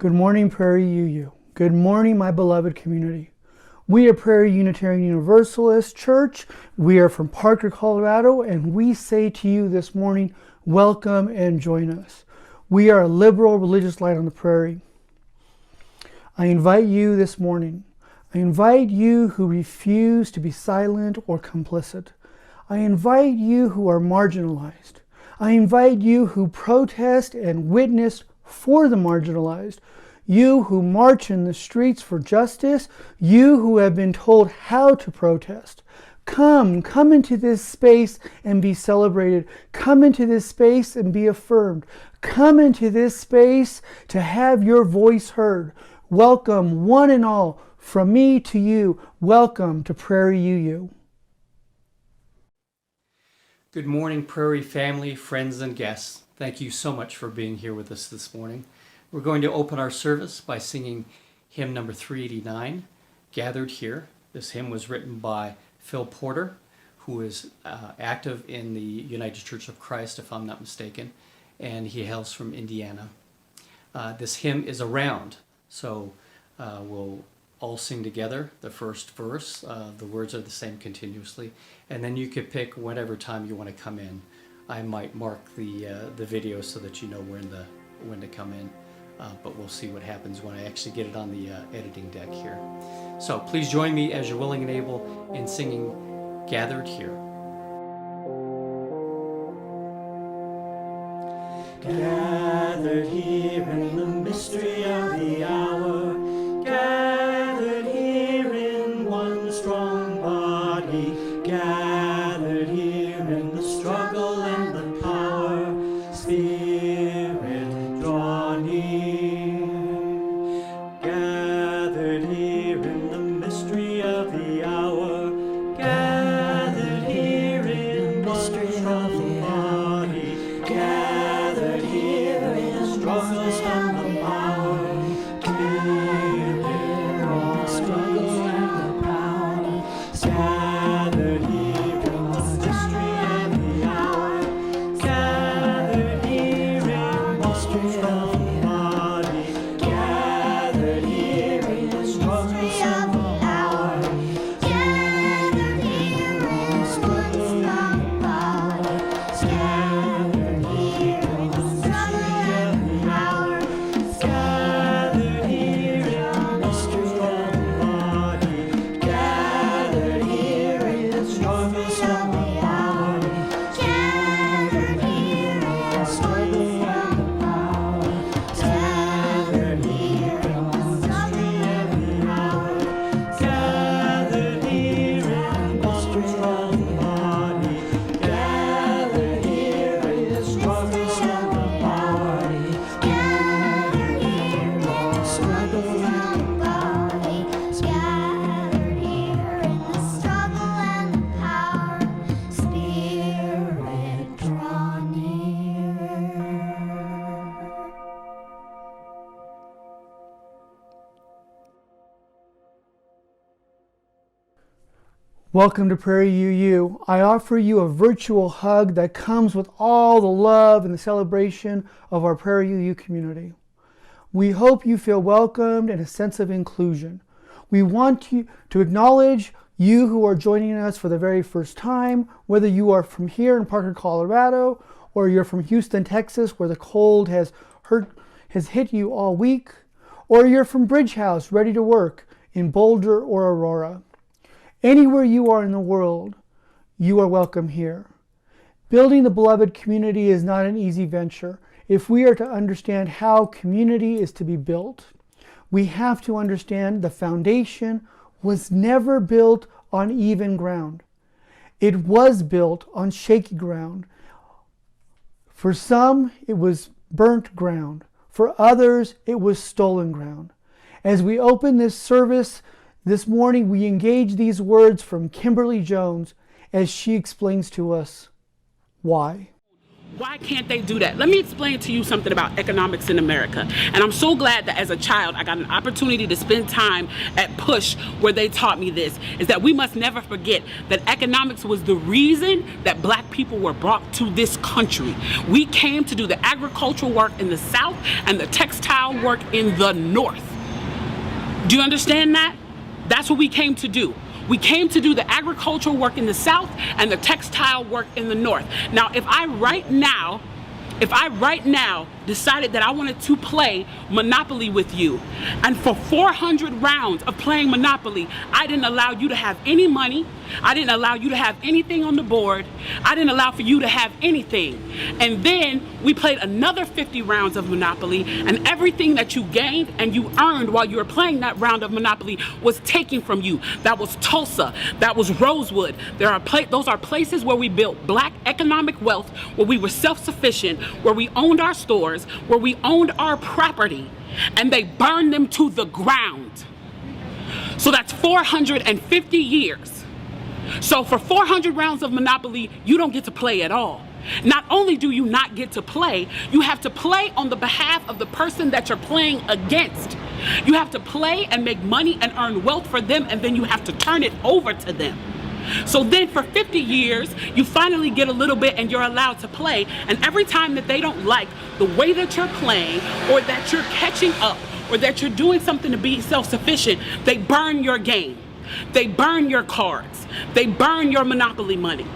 Good morning, Prairie UU. Good morning, my beloved community. We are Prairie Unitarian Universalist Church. We are from Parker, Colorado, and we say to you this morning, welcome and join us. We are a liberal religious light on the prairie. I invite you this morning. I invite you who refuse to be silent or complicit. I invite you who are marginalized. I invite you who protest and witness for the marginalized, you who march in the streets for justice, you who have been told how to protest. Come into this space and be celebrated. Come into this space and be affirmed. Come into this space to have your voice heard. Welcome, one and all, from me to you. Welcome to Prairie UU. Good morning, Prairie family, friends, and guests. Thank you so much for being here with us this morning. We're going to open our service by singing hymn number 389, Gathered Here. This hymn was written by Phil Porter, who is active in the United Church of Christ, if I'm not mistaken, and he hails from Indiana. This hymn is a round, so we'll all sing together the first verse. The words are the same continuously, and then you could pick whatever time you want to come in. I might mark the video so that you know when to come in, but we'll see what happens when I actually get it on the editing deck here. So please join me as you're willing and able in singing Gathered Here. Gathered here in the mystery of the hour, gathered here in one strong body, gathered here in the struggle and the power, Spirit draw near. Gathered here in the mystery of the hour, gathered here in one strong body, gathered here in the struggles and the power, gathered here in the struggles and the power, gathered here in the mystery of the hour, gathered here in mystery of the body, gathered here in the struggles and the power, gathered here in the struggles and the power, gathered here in the mystery of the hour, gathered here in the mystery of the body, gathered here in the struggles and the power, gathered here in the struggles and the power, gathered here in the mystery of the hour, gathered here in the mystery of the body, gathered here in the struggles and the power, gathered here in the struggles and the body, gathered here in the struggle and the power, Spirit draw near. Welcome to Prairie UU. I offer you a virtual hug that comes with all the love and the celebration of our Prairie UU community. We hope you feel welcomed and a sense of inclusion. We want to acknowledge you who are joining us for the very first time, whether you are from here in Parker, Colorado, or you're from Houston, Texas, where the cold has hit you all week, or you're from Bridge House, ready to work in Boulder or Aurora. Anywhere you are in the world, you are welcome here. Building the beloved community is not an easy venture. If we are to understand how community is to be built, we have to understand the foundation was never built on even ground. It was built on shaky ground. For some, it was burnt ground. For others, it was stolen ground. As we open this service this morning, we engage these words from Kimberly Jones as she explains to us why. Why can't they do that? Let me explain to you something about economics in America. And I'm so glad that as a child, I got an opportunity to spend time at Push where they taught me this, is that we must never forget that economics was the reason that black people were brought to this country. We came to do the agricultural work in the South and the textile work in the North. Do you understand that? That's what we came to do. We came to do the agricultural work in the South and the textile work in the North. Now, if I right now decided that I wanted to play Monopoly with you, and for 400 rounds of playing Monopoly, I didn't allow you to have any money, I didn't allow you to have anything on the board, I didn't allow for you to have anything. And then we played another 50 rounds of Monopoly, and everything that you gained and you earned while you were playing that round of Monopoly was taken from you. That was Tulsa, that was Rosewood. Those are places where we built black economic wealth, where we were self-sufficient, where we owned our stores, where we owned our property, and they burned them to the ground. So that's 450 years. So for 400 rounds of Monopoly, you don't get to play at all. Not only do you not get to play, you have to play on the behalf of the person that you're playing against. You have to play and make money and earn wealth for them, and then you have to turn it over to them. So then for 50 years, you finally get a little bit and you're allowed to play. And every time that they don't like the way that you're playing, or that you're catching up, or that you're doing something to be self-sufficient, they burn your game. They burn your cards. They burn your Monopoly money.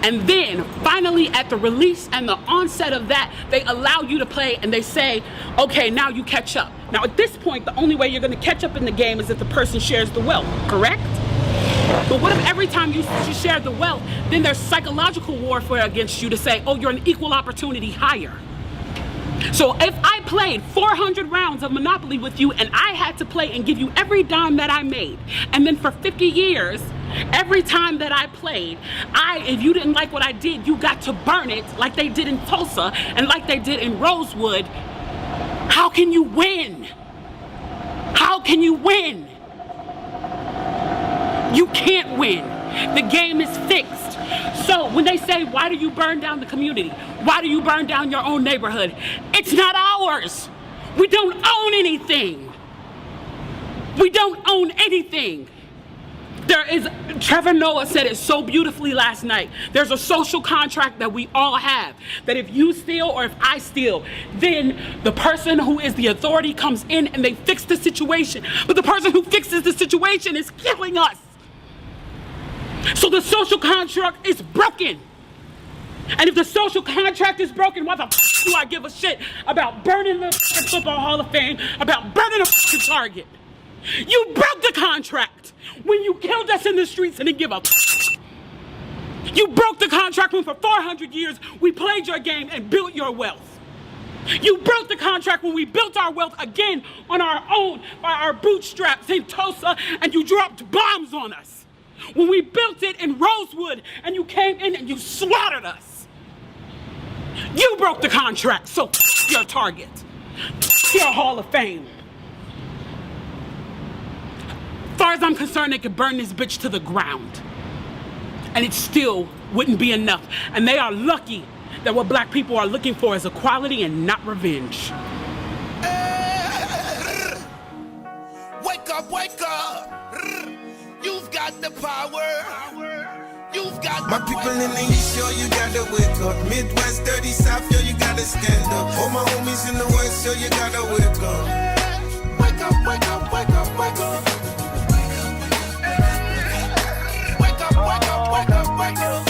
And then finally at the release and the onset of that, they allow you to play and they say, okay, now you catch up. Now at this point, the only way you're going to catch up in the game is if the person shares the wealth, correct? But what if every time you share the wealth, then there's psychological warfare against you to say, oh, you're an equal opportunity hire. So if I played 400 rounds of Monopoly with you and I had to play and give you every dime that I made, and then for 50 years, every time that I played, if you didn't like what I did, you got to burn it like they did in Tulsa and like they did in Rosewood, how can you win? How can you win? You can't win. The game is fixed. So when they say, why do you burn down the community? Why do you burn down your own neighborhood? It's not ours. We don't own anything. We don't own anything. Trevor Noah said it so beautifully last night. There's a social contract that we all have, that if you steal or if I steal, then the person who is the authority comes in and they fix the situation. But the person who fixes the situation is killing us. So the social contract is broken. And if the social contract is broken, why the f do I give a shit about burning the Football Hall of Fame, about burning the Target? You broke the contract when you killed us in the streets and didn't give up. You broke the contract when for 400 years we played your game and built your wealth. You broke the contract when we built our wealth again on our own, by our bootstraps in Tulsa, and you dropped bombs on us. When we built it in Rosewood and you came in and you slaughtered us. You broke the contract, so your Target, your Hall of Fame. As far as I'm concerned, they could burn this bitch to the ground. And it still wouldn't be enough. And they are lucky that what black people are looking for is equality and not revenge. Wake up, wake up. You've got the power. You've got my people in the East, yo, you gotta wake up. Midwest, dirty South, yo, you gotta stand up. All my homies in the West, yo, you gotta wake up. Wake up, wake up, wake up, wake up. Wake up, wake up, wake up, wake up.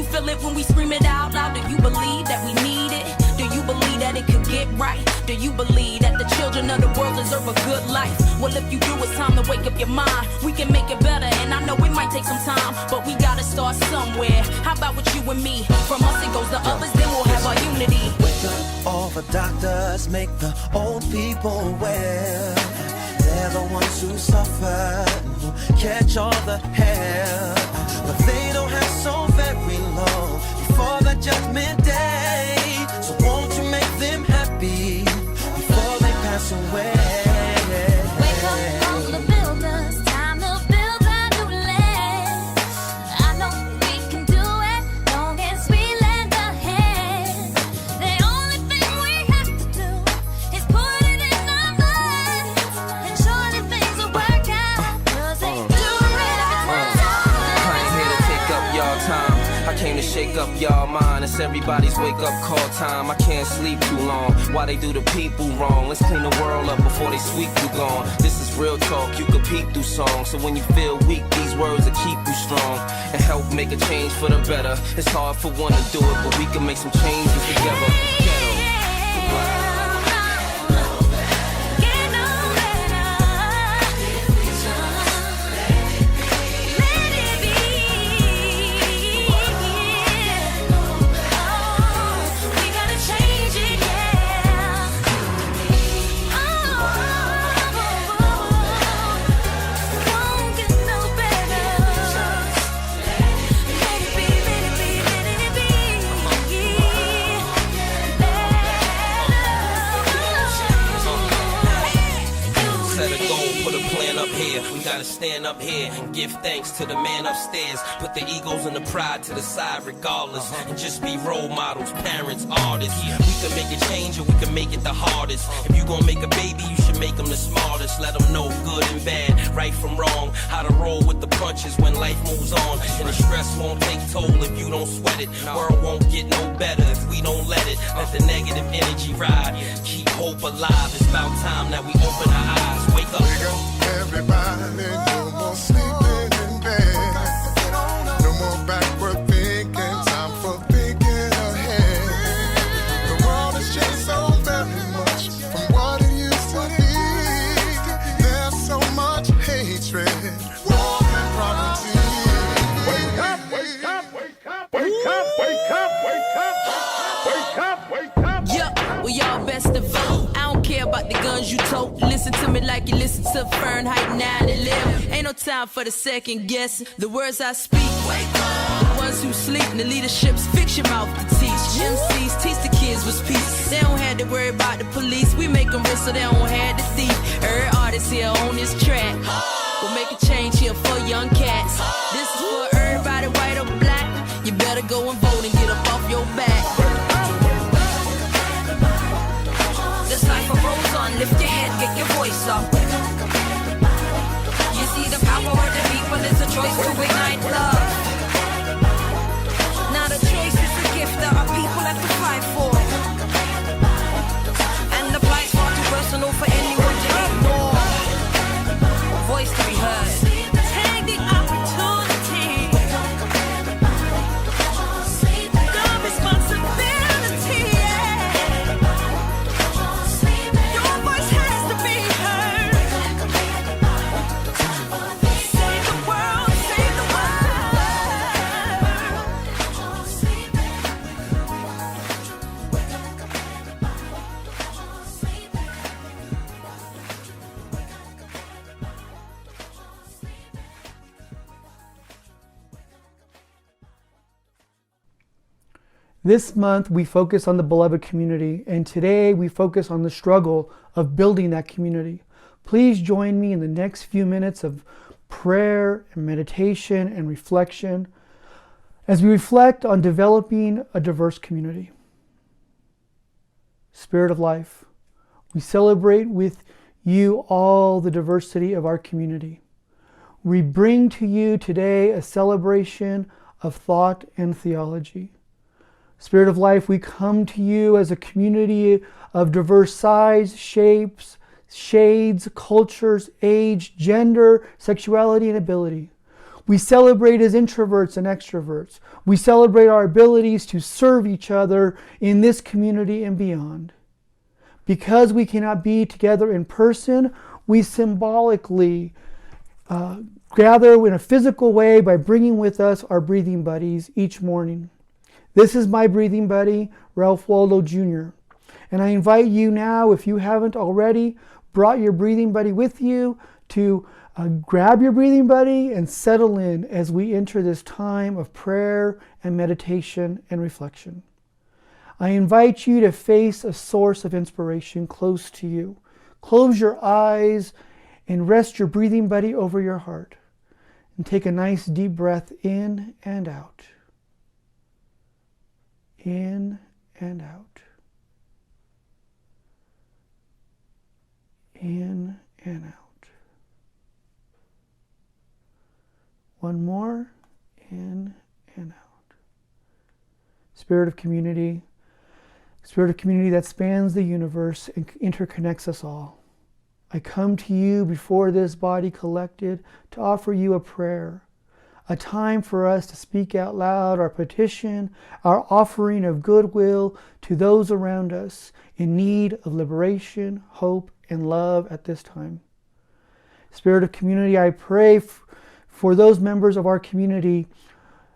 you feel it when we scream it out loud? Do you believe that we need it? Do you believe that it could get right? Do you believe that the children of the world deserve a good life? Well, if you do, it's time to wake up your mind. We can make it better, and I know it might take some time, but we gotta start somewhere. How about with you and me? From us it goes to others, then we'll have our unity. Wake up, all the doctors make the old people well. They're the ones who suffer, who catch all the hell. But they don't have so very long before the judgment day. So won't you make them happy before they pass away? Wake up all the builders, time to build a new land. I know we can do it, long as we lend a hand. The only thing we have to do is put it in our minds, and surely things will work out, 'cause they do it every time. I ain't here to take up y'all time. I came to shake up y'all mind. It's everybody's wake up call time. I can't sleep too long. Why they do the people wrong? Let's clean the world up before they sweep you gone. This is real talk, you could peep through songs. So when you feel weak, these words will keep you strong and help make a change for the better. It's hard for one to do it, but we can make some changes together. Ghetto. We gotta stand up here and give thanks to the man upstairs. Put the egos and the pride to the side regardless, and just be role models, parents, artists. We can make a change or we can make it the hardest. If you gon' make a baby, you should make them the smartest. Let them know good and bad, right from wrong, how to roll with the punches when life moves on. And the stress won't take toll if you don't sweat it. World won't get no better if we don't let it. Let the negative energy ride. Keep hope alive. It's about time that we open our eyes. Wake up. Everybody, no more sleeping in bed. No more backward thinking, time for thinking ahead. The world has changed so very much from what it used to be. There's so much hatred, war and poverty. Wake up, wake up, wake up, wake up, wake up, wake up, wake up, wake up. Yeah, well y'all best to vote. I don't care about the guns you tote. Listen to me like you listen to Fahrenheit 9/11. Ain't no time for the second guessing. The words I speak, wake up. The ones who sleep in the leaderships, fix your mouth to teach. MCs teach the kids what's peace. They don't have to worry about the police. We make them rich so they don't have the thief. Every artist here on this track. We'll make a change here for young cats. This is for everybody, white or black. You better go and vote and get up off your back. This life a rose on, lift your head, get your voice up. You see the power of the people, it's a choice to ignite love. Now the choice is a gift that our people have to fight for. And the fight's far too personal for anyone to ignore. Voice to be heard. Take the opportunity. The responsibility. Your voice has to be heard. Save the world, save the This month we focus on the beloved community, and today we focus on the struggle of building that community. Please join me in the next few minutes of prayer and meditation and reflection as we reflect on developing a diverse community. Spirit of life, we celebrate with you all the diversity of our community. We bring to you today a celebration of thought and theology. Spirit of life, we come to you as a community of diverse size, shapes, shades, cultures, age, gender, sexuality, and ability. We celebrate as introverts and extroverts. We celebrate our abilities to serve each other in this community and beyond. Because we cannot be together in person, we symbolically gather in a physical way by bringing with us our breathing buddies each morning. This is my breathing buddy, Ralph Waldo Jr. And I invite you now, if you haven't already brought your breathing buddy with you, to grab your breathing buddy and settle in as we enter this time of prayer and meditation and reflection. I invite you to face a source of inspiration close to you. Close your eyes and rest your breathing buddy over your heart. And take a nice deep breath in and out. In and out. In and out. One more. In and out. Spirit of community that spans the universe and interconnects us all. I come to you before this body collected to offer you a prayer, a time for us to speak out loud our petition, our offering of goodwill to those around us in need of liberation, hope, and love at this time. Spirit of community, I pray for those members of our community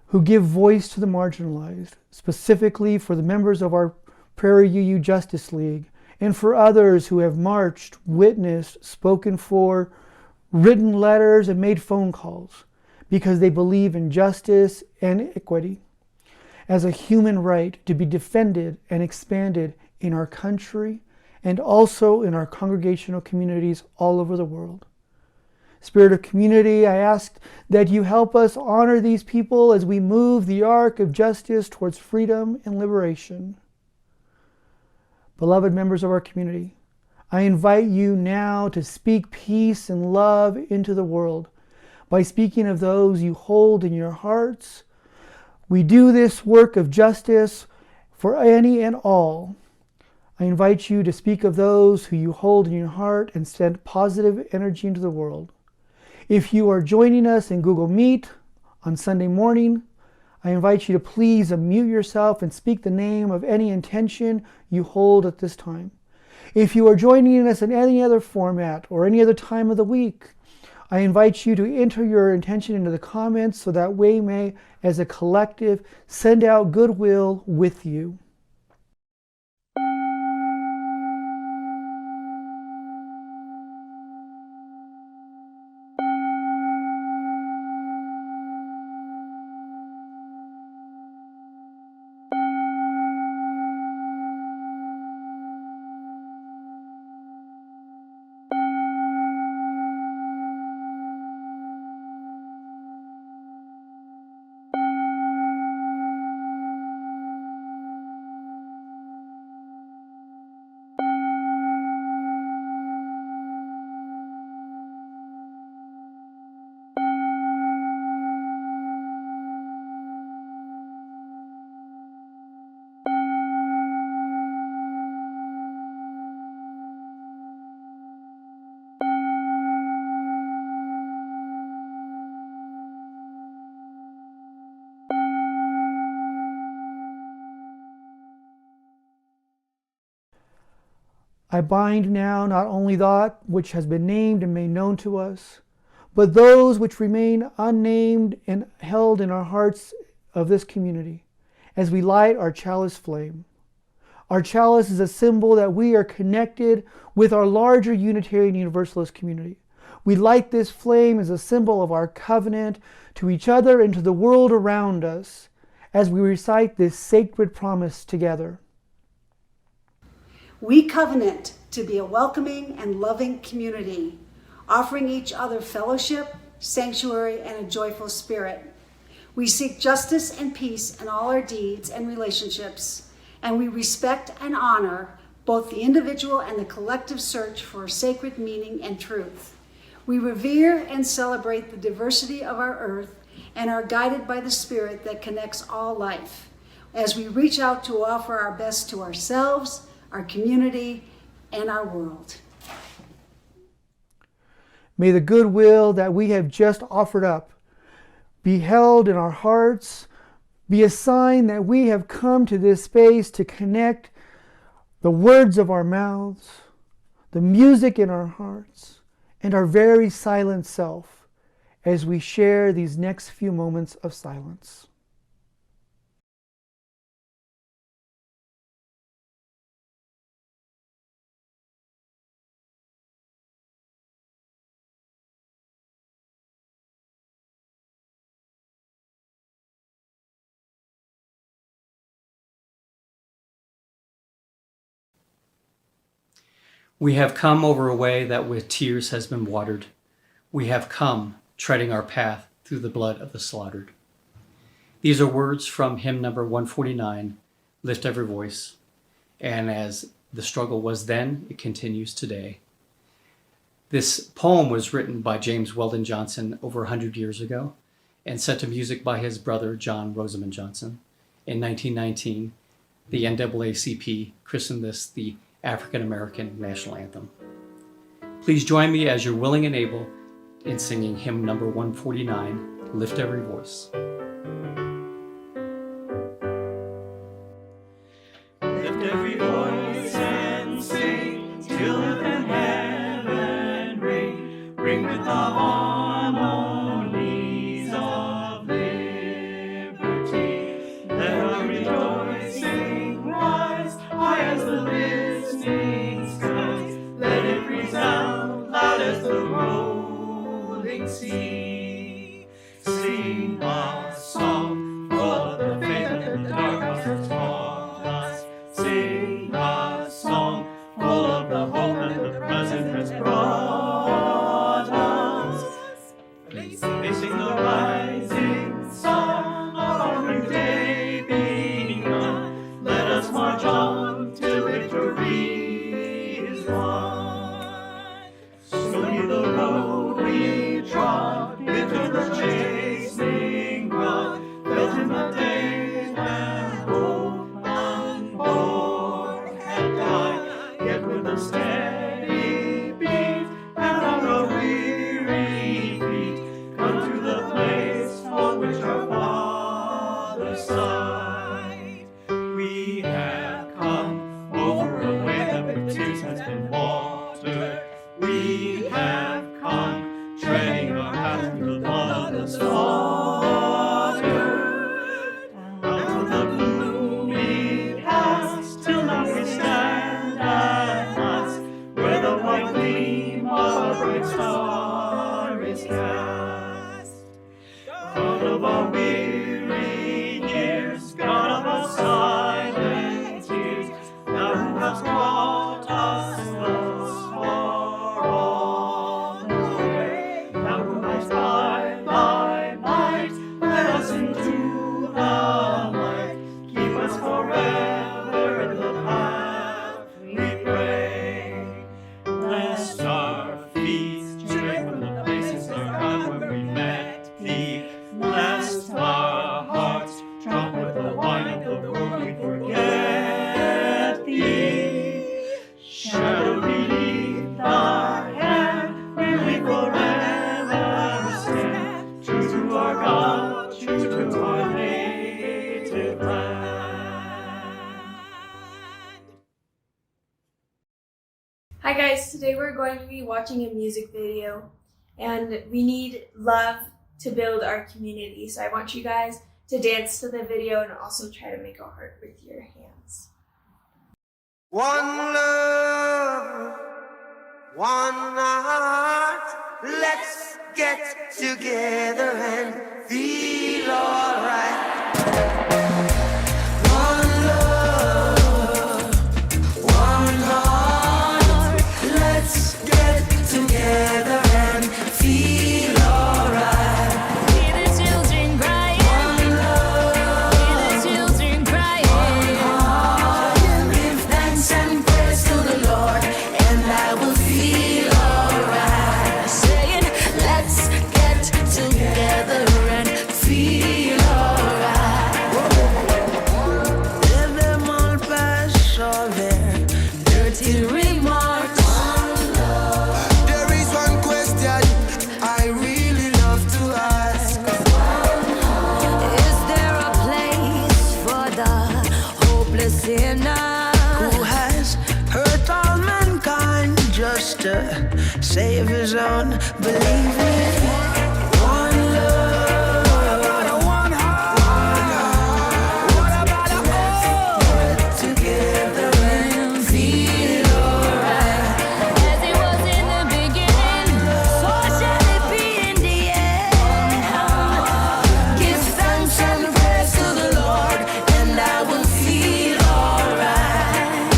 who give voice to the marginalized, specifically for the members of our Prairie UU Justice League, and for others who have marched, witnessed, spoken for, written letters, and made phone calls because they believe in justice and equity as a human right to be defended and expanded in our country and also in our congregational communities all over the world. Spirit of community, I ask that you help us honor these people as we move the arc of justice towards freedom and liberation. Beloved members of our community, I invite you now to speak peace and love into the world by speaking of those you hold in your hearts. We do this work of justice for any and all. I invite you to speak of those who you hold in your heart and send positive energy into the world. If you are joining us in Google Meet on Sunday morning, I invite you to please unmute yourself and speak the name of any intention you hold at this time. If you are joining us in any other format or any other time of the week, I invite you to enter your intention into the comments so that we may, as a collective, send out goodwill with you. I bind now not only that which has been named and made known to us, but those which remain unnamed and held in our hearts of this community as we light our chalice flame. Our chalice is a symbol that we are connected with our larger Unitarian Universalist community. We light this flame as a symbol of our covenant to each other and to the world around us as we recite this sacred promise together. We covenant to be a welcoming and loving community, offering each other fellowship, sanctuary, and a joyful spirit. We seek justice and peace in all our deeds and relationships, and we respect and honor both the individual and the collective search for sacred meaning and truth. We revere and celebrate the diversity of our earth and are guided by the spirit that connects all life as we reach out to offer our best to ourselves, our community, and our world. May the goodwill that we have just offered up be held in our hearts, be a sign that we have come to this space to connect the words of our mouths, the music in our hearts, and our very silent self as we share these next few moments of silence. We have come over a way that with tears has been watered. We have come, treading our path through the blood of the slaughtered. These are words from hymn number 149, Lift Every Voice. And as the struggle was then, it continues today. This poem was written by James Weldon Johnson over 100 years ago and set to music by his brother, John Rosamond Johnson. In 1919, the NAACP christened this the African American National Anthem. Please join me as you're willing and able in singing hymn number 149, Lift Every Voice. Lift every voice and sing, till earth and heaven ring, ring with the harmonies of liberty. Let our rejoicing rise high as the listening skies. Let it resound loud as the rolling sea. Sing a song full of the faith that the dark house has taught us. Sing a song full of the hope that the present has brought us. Facing the rising sun of our new day begun, let us march on till victory is won. Stony the road we trod, bitter the chasing rod, felt in the days when hope unborn had died, yet with a steady beat and on our weary feet, come to the place for which our fathers sighed. We have come over a way that with tears has been watered. We have come treading our path through the blood of the slaughtered. Out from the gloomy past till now we stand at last, where the white gleam of a bright star is cast. God of our weary years, God of our silent tears, thou who hast brought us thus far on the way, thou who hast by thy might led us into the light, keep us forever in the path we pray. Lest our feet stray from the places our God where we met thee, lest our hearts drunk with the wine of the world we forget thee. Shadow beneath thy hand, may we forever stand, true to our God, true to our native land. Hi guys, today we're going to be watching a music video and we need love to build our community. So I want you guys to dance to the video and also try to make a heart with your hands. One love, one heart. Let's get together and feel alright. One love, one heart. Let's get together and feel alright. Hear the children crying. One love, Hear the children crying. give thanks and praise to the Lord, and I will feel alright. Saying, let's get together and feel alright. to save his own. Believe me, one love, one heart. What about all together and feel alright? As it was in the beginning, so shall it be in the end. Give thanks and praise to the Lord, and I will feel alright.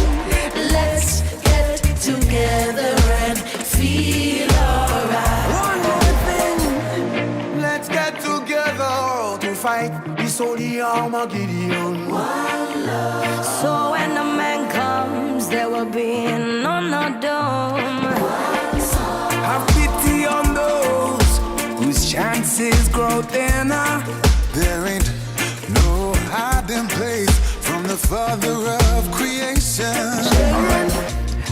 Let's get together and feel alright. One more thing, let's get together to fight this holy Armageddon. One love. So when the man comes, there will be none of them. Have pity on those whose chances grow thinner. There ain't no hiding place from the Father of creation.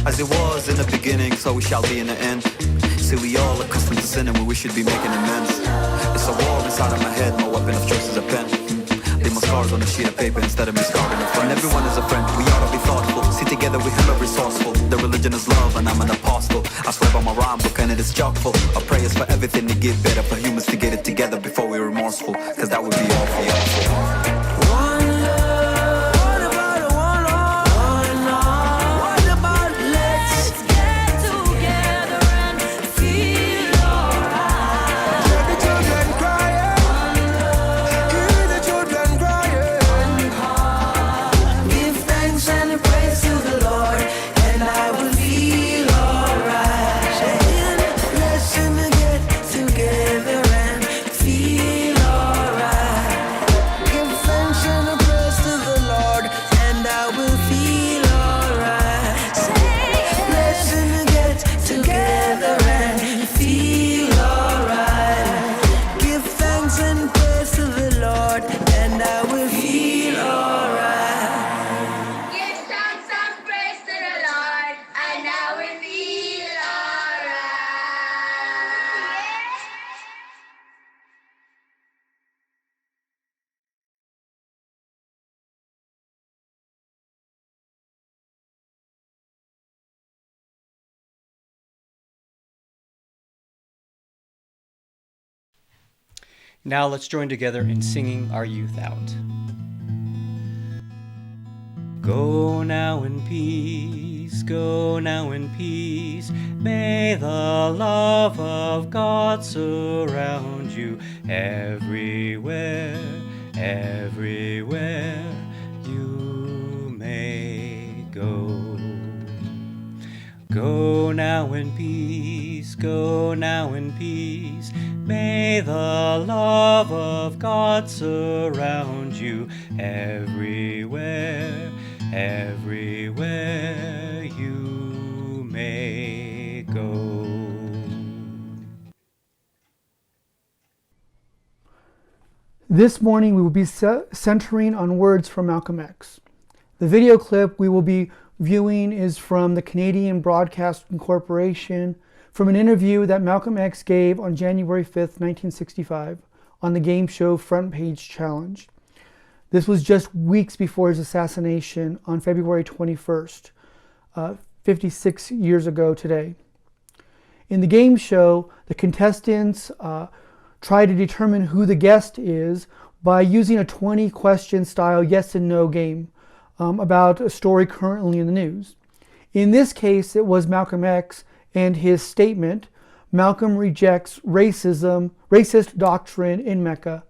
As it was in the beginning, so we shall be in the end. See, we all accustomed to sinning when we should be making amends. It's a war inside of my head, my weapon of choice is a pen. Leave my scars on a sheet of paper instead of me scarring a friend. Everyone is a friend, we ought to be thoughtful. See, together we hella resourceful. The religion is love and I'm an apostle. I swear by my rhyme book and it is chock full of prayers for everything to get better, for humans to get it together before we're remorseful, cause that would be awful. One love. What about a one love? One love. What about let's Get together and feel alright. hear the children crying? Hear the children crying. Give thanks and praise to the Lord, and I will feel alright. Listen to get together and feel alright. Give thanks and praise to the Lord, and I will feel alright. Listen to get together and feel alright. Give thanks and praise to the Lord, and I will feel alright. Give thanks and praise to the Lord, and I will feel alright. Now let's join together in singing our youth out. Go now in peace, go now in peace. May the love of God surround you everywhere, everywhere you may go. Go now in peace, go now in peace. May the love of God surround you everywhere, everywhere you may go. This morning we will be centering on words from Malcolm X. The video clip we will be viewing is from the Canadian Broadcasting Corporation, from an interview that Malcolm X gave on January 5th, 1965, on the game show Front Page Challenge. This was just weeks before his assassination on February 21st, 56 years ago today. In the game show, the contestants try to determine who the guest is by using a 20-question style yes and no game about a story currently in the news. In this case, it was Malcolm X and his statement, "Malcolm rejects racist doctrine in Mecca,"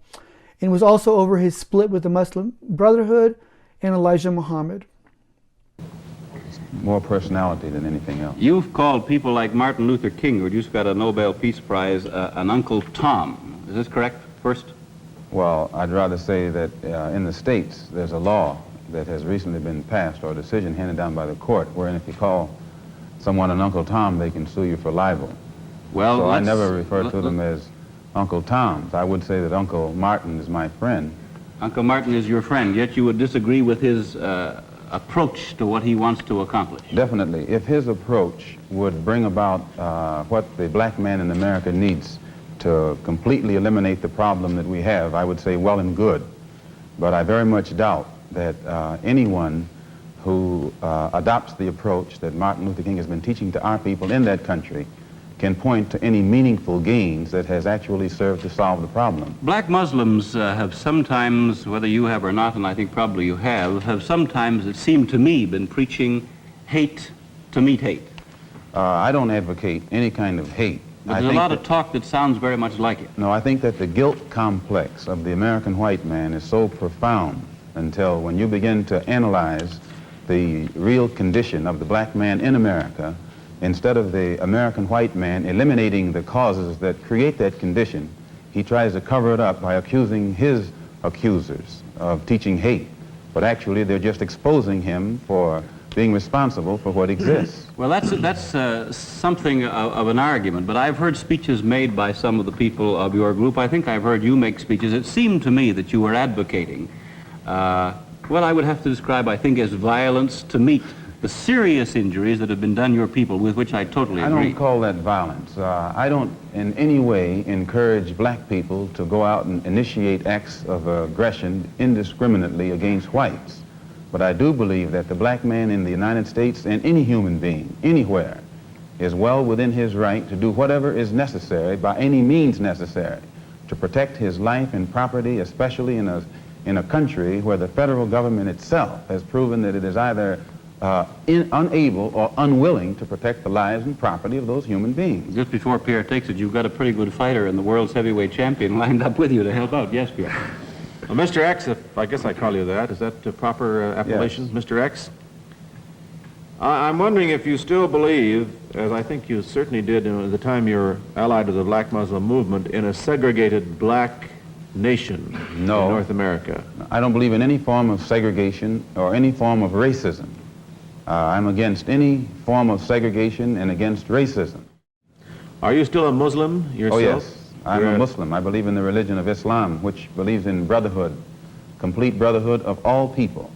and was also over his split with the Muslim Brotherhood and Elijah Muhammad. More personality than anything else. You've called people like Martin Luther King, who just got a Nobel Peace Prize, an Uncle Tom. Is this correct, first? Well, I'd rather say that in the States, there's a law that has recently been passed, or a decision handed down by the court, wherein if you call someone an Uncle Tom, they can sue you for libel. Well, so I never refer to them as Uncle Toms. I would say that Uncle Martin is my friend. Uncle Martin is your friend, yet you would disagree with his approach to what he wants to accomplish. Definitely. If his approach would bring about what the black man in America needs to completely eliminate the problem that we have, I would say well and good. But I very much doubt that anyone who adopts the approach that Martin Luther King has been teaching to our people in that country can point to any meaningful gains that has actually served to solve the problem. Black Muslims have sometimes, whether you have or not, and I think probably you have sometimes, it seemed to me, been preaching hate to meet hate. I don't advocate any kind of hate. But there's a lot of talk that sounds very much like it. No, I think that the guilt complex of the American white man is so profound until when you begin to analyze the real condition of the black man in America, instead of the American white man eliminating the causes that create that condition, he tries to cover it up by accusing his accusers of teaching hate. But actually, they're just exposing him for being responsible for what exists. Well, that's something of an argument, but I've heard speeches made by some of the people of your group. I think I've heard you make speeches. It seemed to me that you were advocating what I would have to describe, I think, as violence to meet the serious injuries that have been done your people, with which I totally agree. I don't call that violence. I don't in any way encourage black people to go out and initiate acts of aggression indiscriminately against whites. But I do believe that the black man in the United States and any human being, anywhere, is well within his right to do whatever is necessary, by any means necessary, to protect his life and property, especially in a country where the federal government itself has proven that it is either unable or unwilling to protect the lives and property of those human beings. Just before Pierre takes it, you've got a pretty good fighter and the world's heavyweight champion lined up with you to help out. Yes, Pierre. Well, Mr. X, if I guess I call you that, is that the proper appellation, yes. Mr. X? I'm wondering if you still believe, as I think you certainly did at the time you were allied to the black Muslim movement, in a segregated black nation in North America. I don't believe in any form of segregation or any form of racism. I'm against any form of segregation and against racism. Are you still a Muslim yourself? Oh, yes. I'm a Muslim. I believe in the religion of Islam, which believes in brotherhood, complete brotherhood of all people.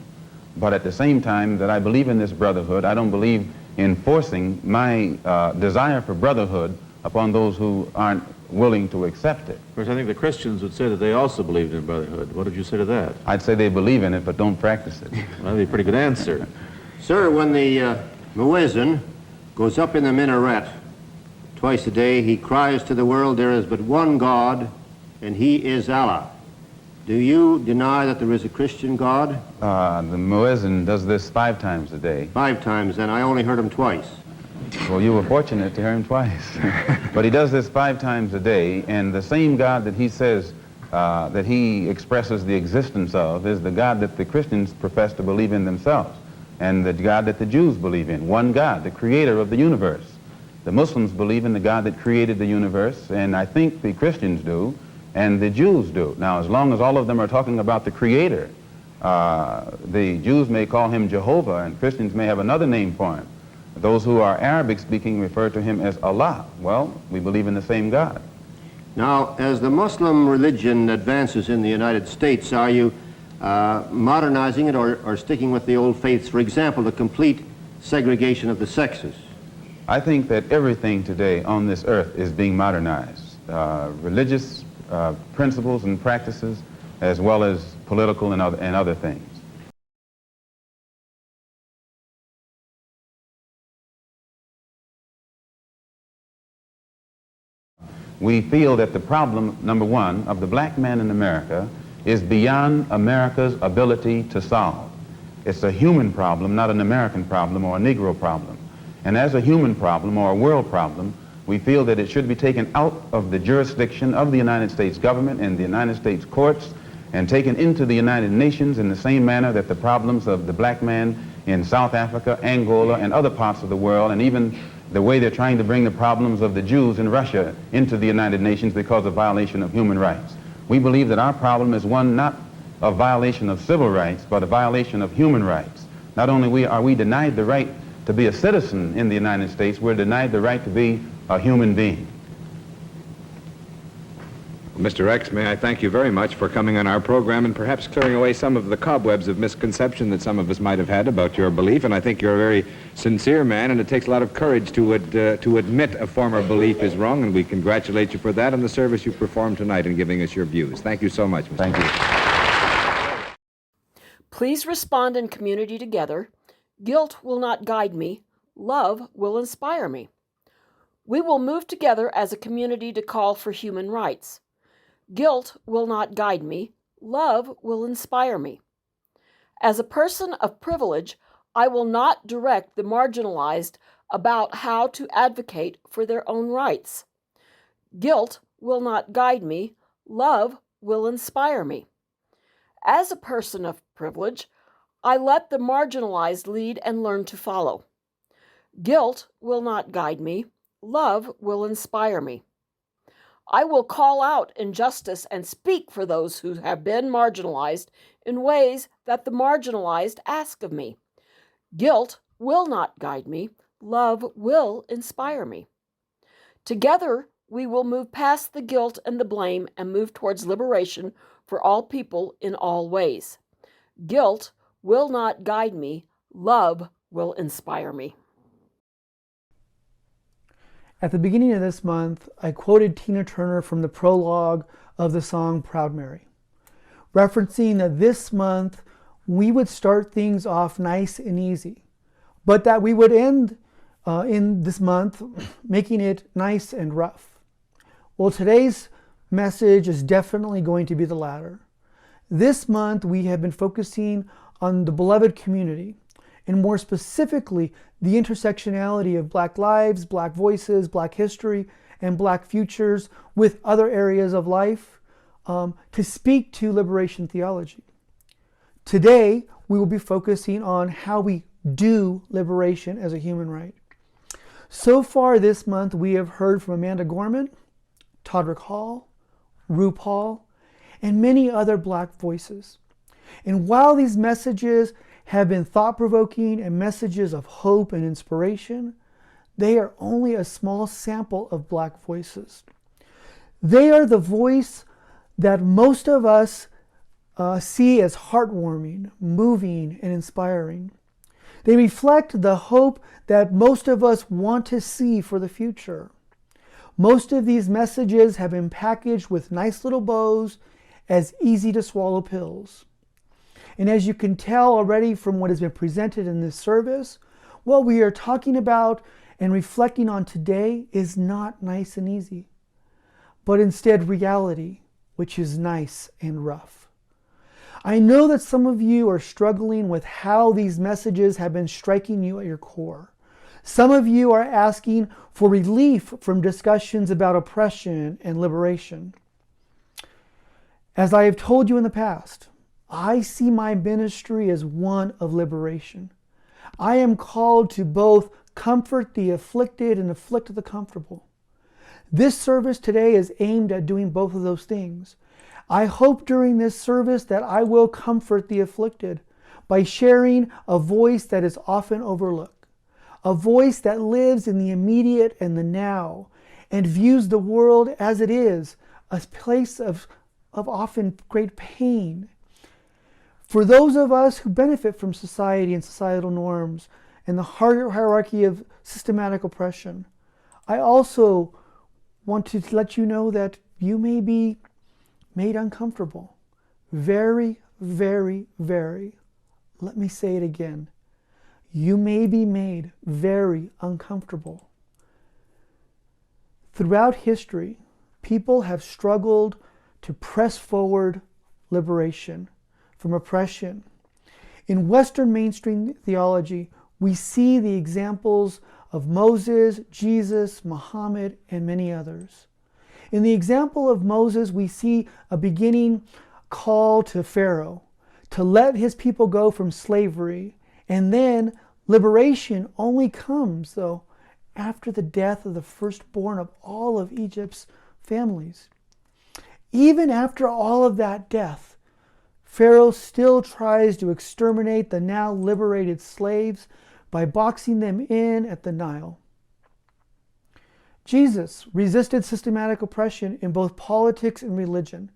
But at the same time that I believe in this brotherhood, I don't believe in forcing my desire for brotherhood upon those who aren't willing to accept it. Of course, I think the Christians would say that they also believed in brotherhood. What did you say to that? I'd say they believe in it, but don't practice it. Well, that'd be a pretty good answer. Sir, when the muezzin goes up in the minaret twice a day, he cries to the world, there is but one God, and he is Allah. Do you deny that there is a Christian God? The muezzin does this 5 times a day. 5 times, and I only heard him twice. Well, you were fortunate to hear him twice. But he does this 5 times a day, and the same God that he says that he expresses the existence of is the God that the Christians profess to believe in themselves, and the God that the Jews believe in. One God, the creator of the universe. The Muslims believe in the God that created the universe, and I think the Christians do, and the Jews do. Now, as long as all of them are talking about the creator, the Jews may call him Jehovah, and Christians may have another name for him. Those who are Arabic-speaking refer to him as Allah. Well, we believe in the same God. Now, as the Muslim religion advances in the United States, are you modernizing it or sticking with the old faiths? For example, the complete segregation of the sexes. I think that everything today on this earth is being modernized. Religious principles and practices, as well as political and other things. We feel that the problem, number one, of the black man in America is beyond America's ability to solve. It's a human problem, not an American problem or a Negro problem. And as a human problem or a world problem, we feel that it should be taken out of the jurisdiction of the United States government and the United States courts and taken into the United Nations in the same manner that the problems of the black man in South Africa, Angola, and other parts of the world, and even the way they're trying to bring the problems of the Jews in Russia into the United Nations because of violation of human rights. We believe that our problem is one not of violation of civil rights, but a violation of human rights. Not only are we denied the right to be a citizen in the United States, we're denied the right to be a human being. Mr. X, may I thank you very much for coming on our program and perhaps clearing away some of the cobwebs of misconception that some of us might have had about your belief. And I think you're a very sincere man, and it takes a lot of courage to admit a former belief is wrong, and we congratulate you for that and the service you performed tonight in giving us your views. Thank you so much, Mr. Thank you. Please respond in Community Together Guilt will not guide me. Love will inspire me. We will move together as a community to call for human rights. Guilt will not guide me. Love will inspire me. As a person of privilege, I will not direct the marginalized about how to advocate for their own rights. Guilt will not guide me. Love will inspire me. As a person of privilege, I let the marginalized lead and learn to follow. Guilt will not guide me. Love will inspire me. I will call out injustice and speak for those who have been marginalized in ways that the marginalized ask of me. Guilt will not guide me. Love will inspire me. Together, we will move past the guilt and the blame and move towards liberation for all people in all ways. Guilt will not guide me. Love will inspire me. At the beginning of this month, I quoted Tina Turner from the prologue of the song Proud Mary, referencing that this month we would start things off nice and easy, but that we would end in this month making it nice and rough. Well, today's message is definitely going to be the latter. This month we have been focusing on the beloved community, and more specifically, the intersectionality of Black lives, Black voices, Black history, and Black futures with other areas of life to speak to liberation theology. Today, we will be focusing on how we do liberation as a human right. So far this month, we have heard from Amanda Gorman, Todrick Hall, RuPaul, and many other Black voices. And while these messages have been thought-provoking and messages of hope and inspiration, they are only a small sample of Black voices. They are the voice that most of us see as heartwarming, moving, and inspiring. They reflect the hope that most of us want to see for the future. Most of these messages have been packaged with nice little bows as easy-to-swallow pills. And as you can tell already from what has been presented in this service, what we are talking about and reflecting on today is not nice and easy, but instead reality, which is nice and rough. I know that some of you are struggling with how these messages have been striking you at your core. Some of you are asking for relief from discussions about oppression and liberation. As I have told you in the past, I see my ministry as one of liberation. I am called to both comfort the afflicted and afflict the comfortable. This service today is aimed at doing both of those things. I hope during this service that I will comfort the afflicted by sharing a voice that is often overlooked, a voice that lives in the immediate and the now and views the world as it is, a place of often great pain. For those of us who benefit from society and societal norms and the hierarchy of systematic oppression, I also want to let you know that you may be made uncomfortable. Very, very, very. Let me say it again. You may be made very uncomfortable. Throughout history, people have struggled to press forward liberation from oppression. In Western mainstream theology, we see the examples of Moses, Jesus, Muhammad, and many others. In the example of Moses, we see a beginning call to Pharaoh to let his people go from slavery, and then liberation only comes, though, after the death of the firstborn of all of Egypt's families. Even after all of that death, Pharaoh still tries to exterminate the now liberated slaves by boxing them in at the Nile. Jesus resisted systematic oppression in both politics and religion.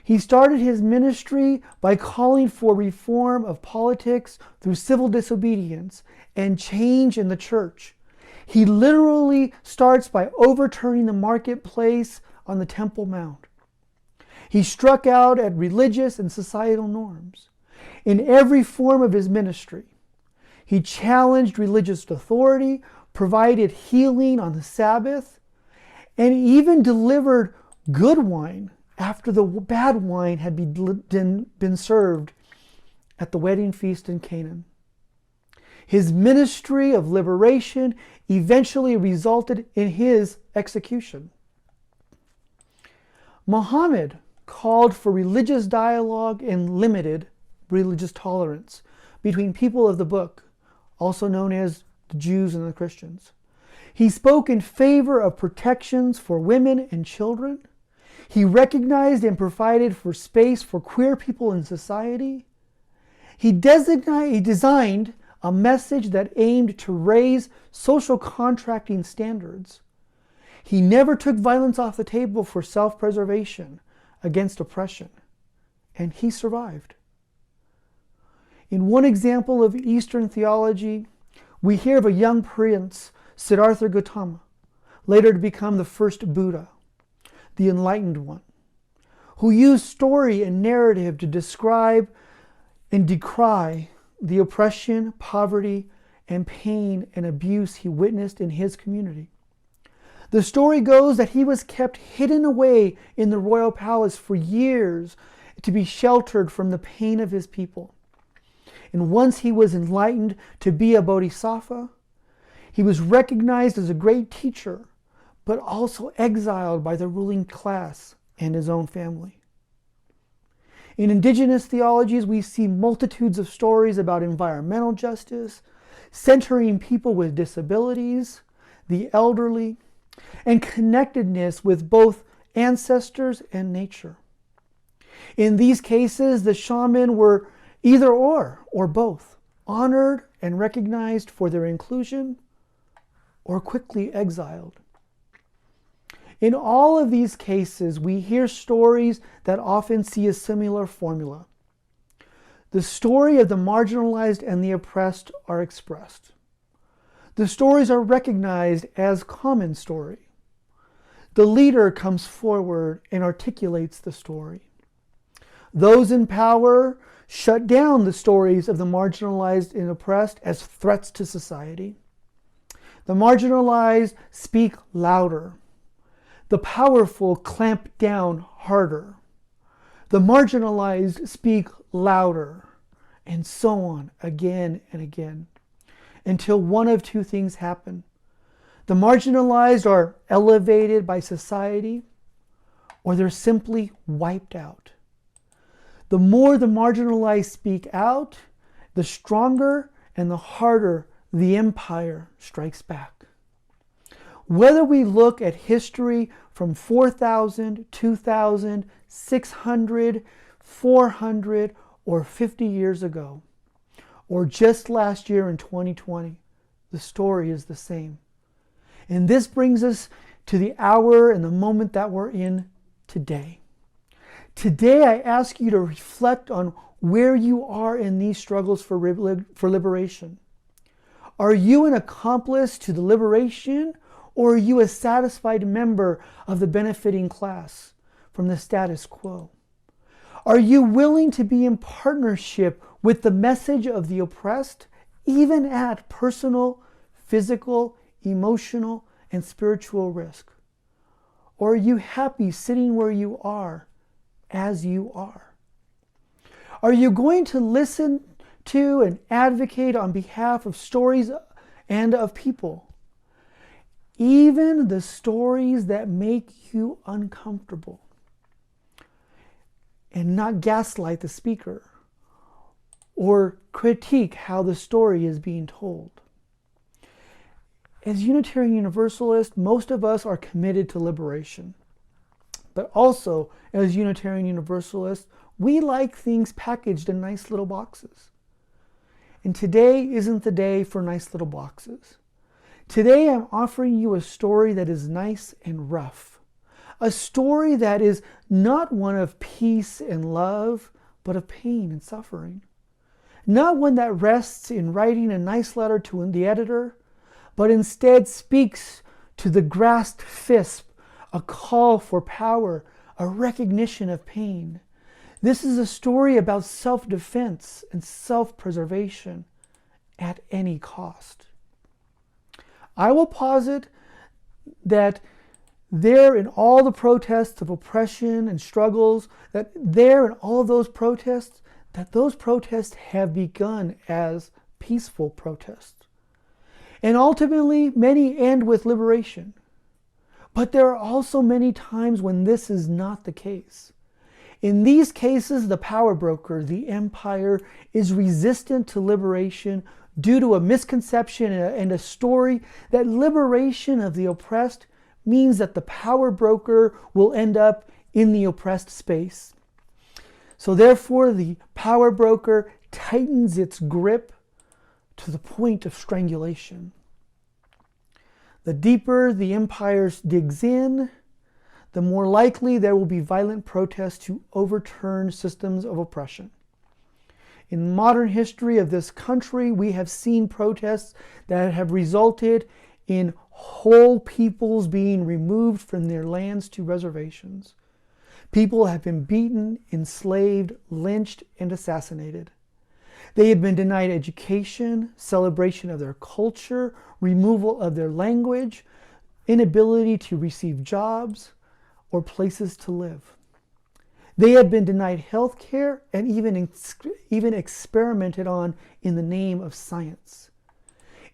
He started his ministry by calling for reform of politics through civil disobedience and change in the church. He literally starts by overturning the marketplace on the Temple Mount. He struck out at religious and societal norms. In every form of his ministry, He challenged religious authority, provided healing on the Sabbath, and even delivered good wine after the bad wine had been served at the wedding feast in Canaan. His ministry of liberation eventually resulted in his execution. Muhammad called for religious dialogue and limited religious tolerance between people of the book, also known as the Jews and the Christians. He spoke in favor of protections for women and children. He recognized and provided for space for queer people in society. He designed a message that aimed to raise social contracting standards. He never took violence off the table for self-preservation against oppression, and he survived. In one example of Eastern theology, we hear of a young prince, Siddhartha Gautama, later to become the first Buddha, the enlightened one, who used story and narrative to describe and decry the oppression, poverty, and pain and abuse he witnessed in his community. The story goes that he was kept hidden away in the royal palace for years to be sheltered from the pain of his people. And once he was enlightened to be a bodhisattva, he was recognized as a great teacher, but also exiled by the ruling class and his own family. In indigenous theologies, we see multitudes of stories about environmental justice, centering people with disabilities, the elderly, and connectedness with both ancestors and nature. In these cases, the shaman were either or both, honored and recognized for their inclusion, or quickly exiled. In all of these cases, we hear stories that often see a similar formula. The story of the marginalized and the oppressed are expressed. The stories are recognized as common story. The leader comes forward and articulates the story. Those in power shut down the stories of the marginalized and oppressed as threats to society. The marginalized speak louder. The powerful clamp down harder. The marginalized speak louder, and so on again and again, until one of two things happen. The marginalized are elevated by society, or they're simply wiped out. The more the marginalized speak out, the stronger and the harder the empire strikes back. Whether we look at history from 4,000, 2,000, 600, 400, or 50 years ago, or just last year in 2020, the story is the same. And this brings us to the hour and the moment that we're in today. Today, I ask you to reflect on where you are in these struggles for liberation. Are you an accomplice to the liberation, or are you a satisfied member of the benefiting class from the status quo? Are you willing to be in partnership with the message of the oppressed, even at personal, physical, emotional, and spiritual risk? Or are you happy sitting where you are, as you are? Are you going to listen to and advocate on behalf of stories and of people, even the stories that make you uncomfortable, and not gaslight the speaker or critique how the story is being told? As Unitarian Universalists, most of us are committed to liberation. But also, as Unitarian Universalists, we like things packaged in nice little boxes. And today isn't the day for nice little boxes. Today I'm offering you a story that is nice and rough. A story that is not one of peace and love, but of pain and suffering. Not one that rests in writing a nice letter to the editor, but instead speaks to the grasped fist, a call for power, a recognition of pain. This is a story about self-defense and self-preservation at any cost. I will posit that there in all the protests of oppression and struggles, that there in all of those protests, that those protests have begun as peaceful protests. And ultimately, many end with liberation. But there are also many times when this is not the case. In these cases, the power broker, the empire, is resistant to liberation due to a misconception and a story that liberation of the oppressed means that the power broker will end up in the oppressed space. So therefore, the power broker tightens its grip to the point of strangulation. The deeper the empire digs in, the more likely there will be violent protests to overturn systems of oppression. In modern history of this country, we have seen protests that have resulted in whole peoples being removed from their lands to reservations. People have been beaten, enslaved, lynched, and assassinated. They have been denied education, celebration of their culture, removal of their language, inability to receive jobs, or places to live. They have been denied health care and even experimented on in the name of science.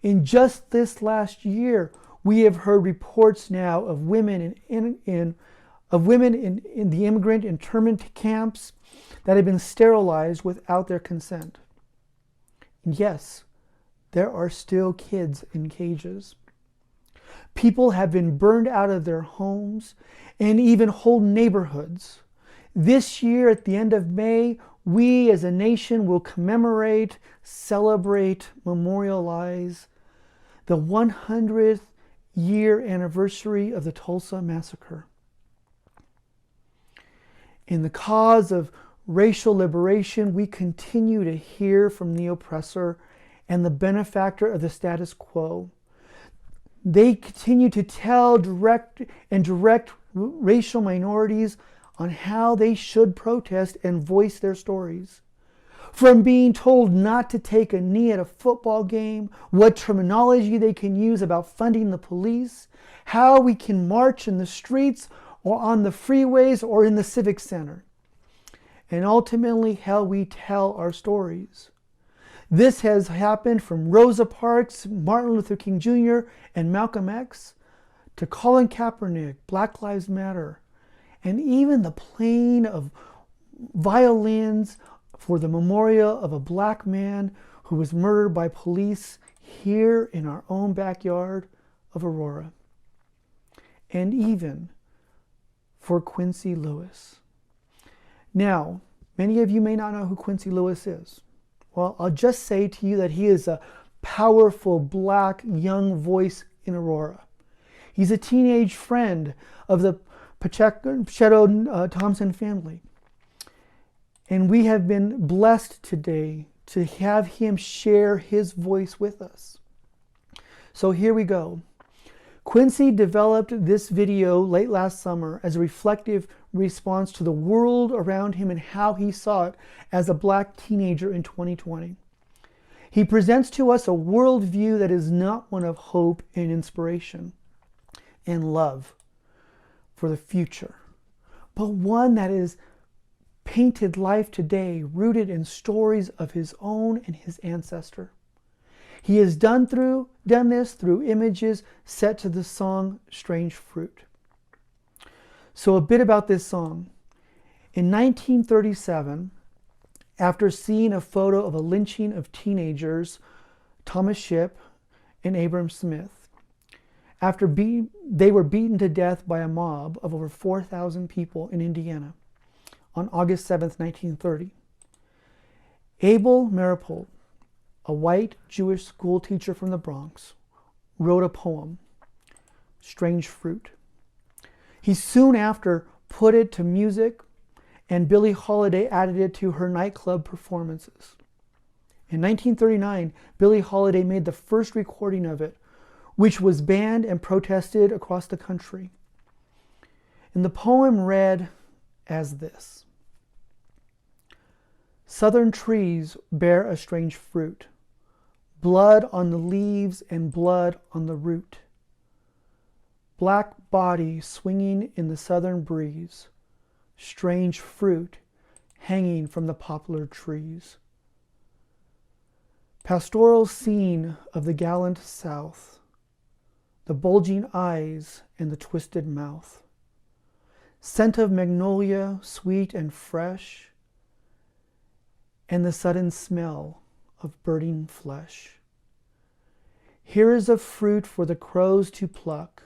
In just this last year, we have heard reports now of women in the immigrant internment camps that have been sterilized without their consent. And yes, there are still kids in cages. People have been burned out of their homes and even whole neighborhoods. This year, at the end of May, we as a nation will commemorate, celebrate, memorialize the 100th year anniversary of the Tulsa Massacre. In the cause of racial liberation, we continue to hear from the oppressor and the benefactor of the status quo. They continue to tell direct racial minorities on how they should protest and voice their stories. From being told not to take a knee at a football game, what terminology they can use about funding the police, how we can march in the streets or on the freeways or in the civic center, and ultimately how we tell our stories. This has happened from Rosa Parks, Martin Luther King Jr., and Malcolm X, to Colin Kaepernick, Black Lives Matter, and even the playing of violins for the memorial of a black man who was murdered by police here in our own backyard of Aurora. And even for Quincy Lewis. Now, many of you may not know who Quincy Lewis is. Well, I'll just say to you that he is a powerful black young voice in Aurora. He's a teenage friend of the Pacheco Thompson family. And we have been blessed today to have him share his voice with us. So here we go. Quincy developed this video late last summer as a reflective response to the world around him and how he saw it as a black teenager in 2020. He presents to us a worldview that is not one of hope and inspiration and love for the future, but one that is painted life today, rooted in stories of his own and his ancestor. He has done this through images set to the song Strange Fruit. So a bit about this song. In 1937, after seeing a photo of a lynching of teenagers, Thomas Shipp and Abram Smith, after they were beaten to death by a mob of over 4,000 people in Indiana on August 7th, 1930, Abel Maripold, a white Jewish school teacher from the Bronx, wrote a poem, Strange Fruit. He soon after put it to music, and Billie Holiday added it to her nightclub performances. In 1939, Billie Holiday made the first recording of it, which was banned and protested across the country. And the poem read as this: Southern trees bear a strange fruit, blood on the leaves and blood on the root. Black body swinging in the southern breeze, strange fruit hanging from the poplar trees. Pastoral scene of the gallant South, the bulging eyes and the twisted mouth. Scent of magnolia, sweet and fresh, and the sudden smell of burning flesh. Here is a fruit for the crows to pluck,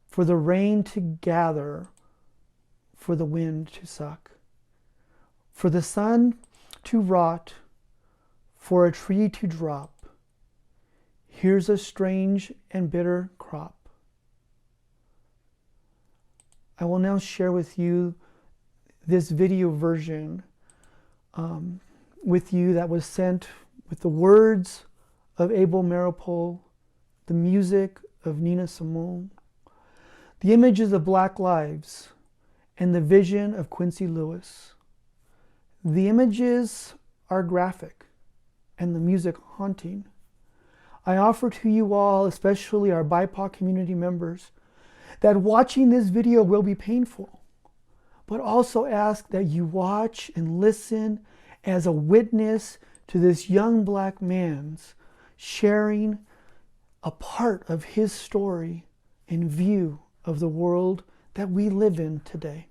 for the rain to gather, for the wind to suck, for the sun to rot, for a tree to drop. Here's a strange and bitter crop. I will now share with you this video version with you that was sent with the words of Abel Maripol, the music of Nina Simone, the images of Black lives, and the vision of Quincy Lewis. The images are graphic and the music haunting. I offer to you all, especially our BIPOC community members, that watching this video will be painful, but also ask that you watch and listen as a witness to this young Black man's sharing a part of his story and view of the world that we live in today.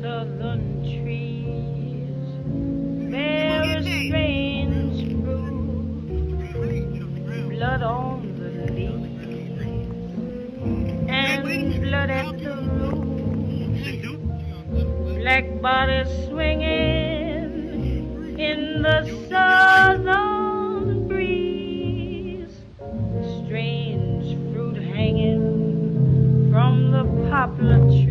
Southern trees bear a strange fruit, blood on the leaves and blood at the root. Black bodies swinging in the southern breeze, strange fruit hanging from the poplar trees.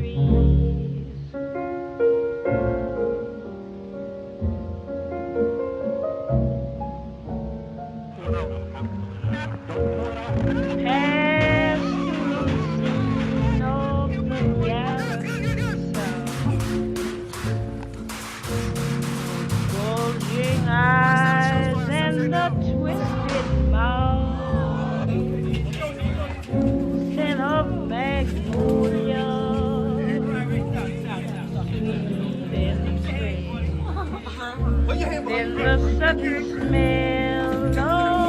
Eyes and the twisted mouth, scent of magnolia, sweet and strange. Then the sudden smell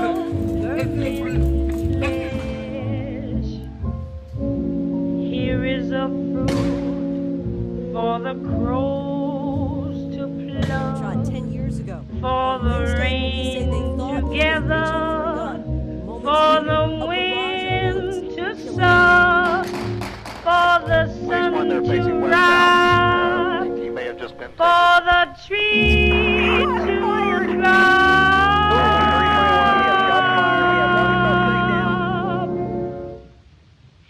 of burning flesh. Here is a fruit for the crows to pluck. Tried 10 years ago. For the rain together, for the wind to suck, for the sun to rise, for the tree to drop.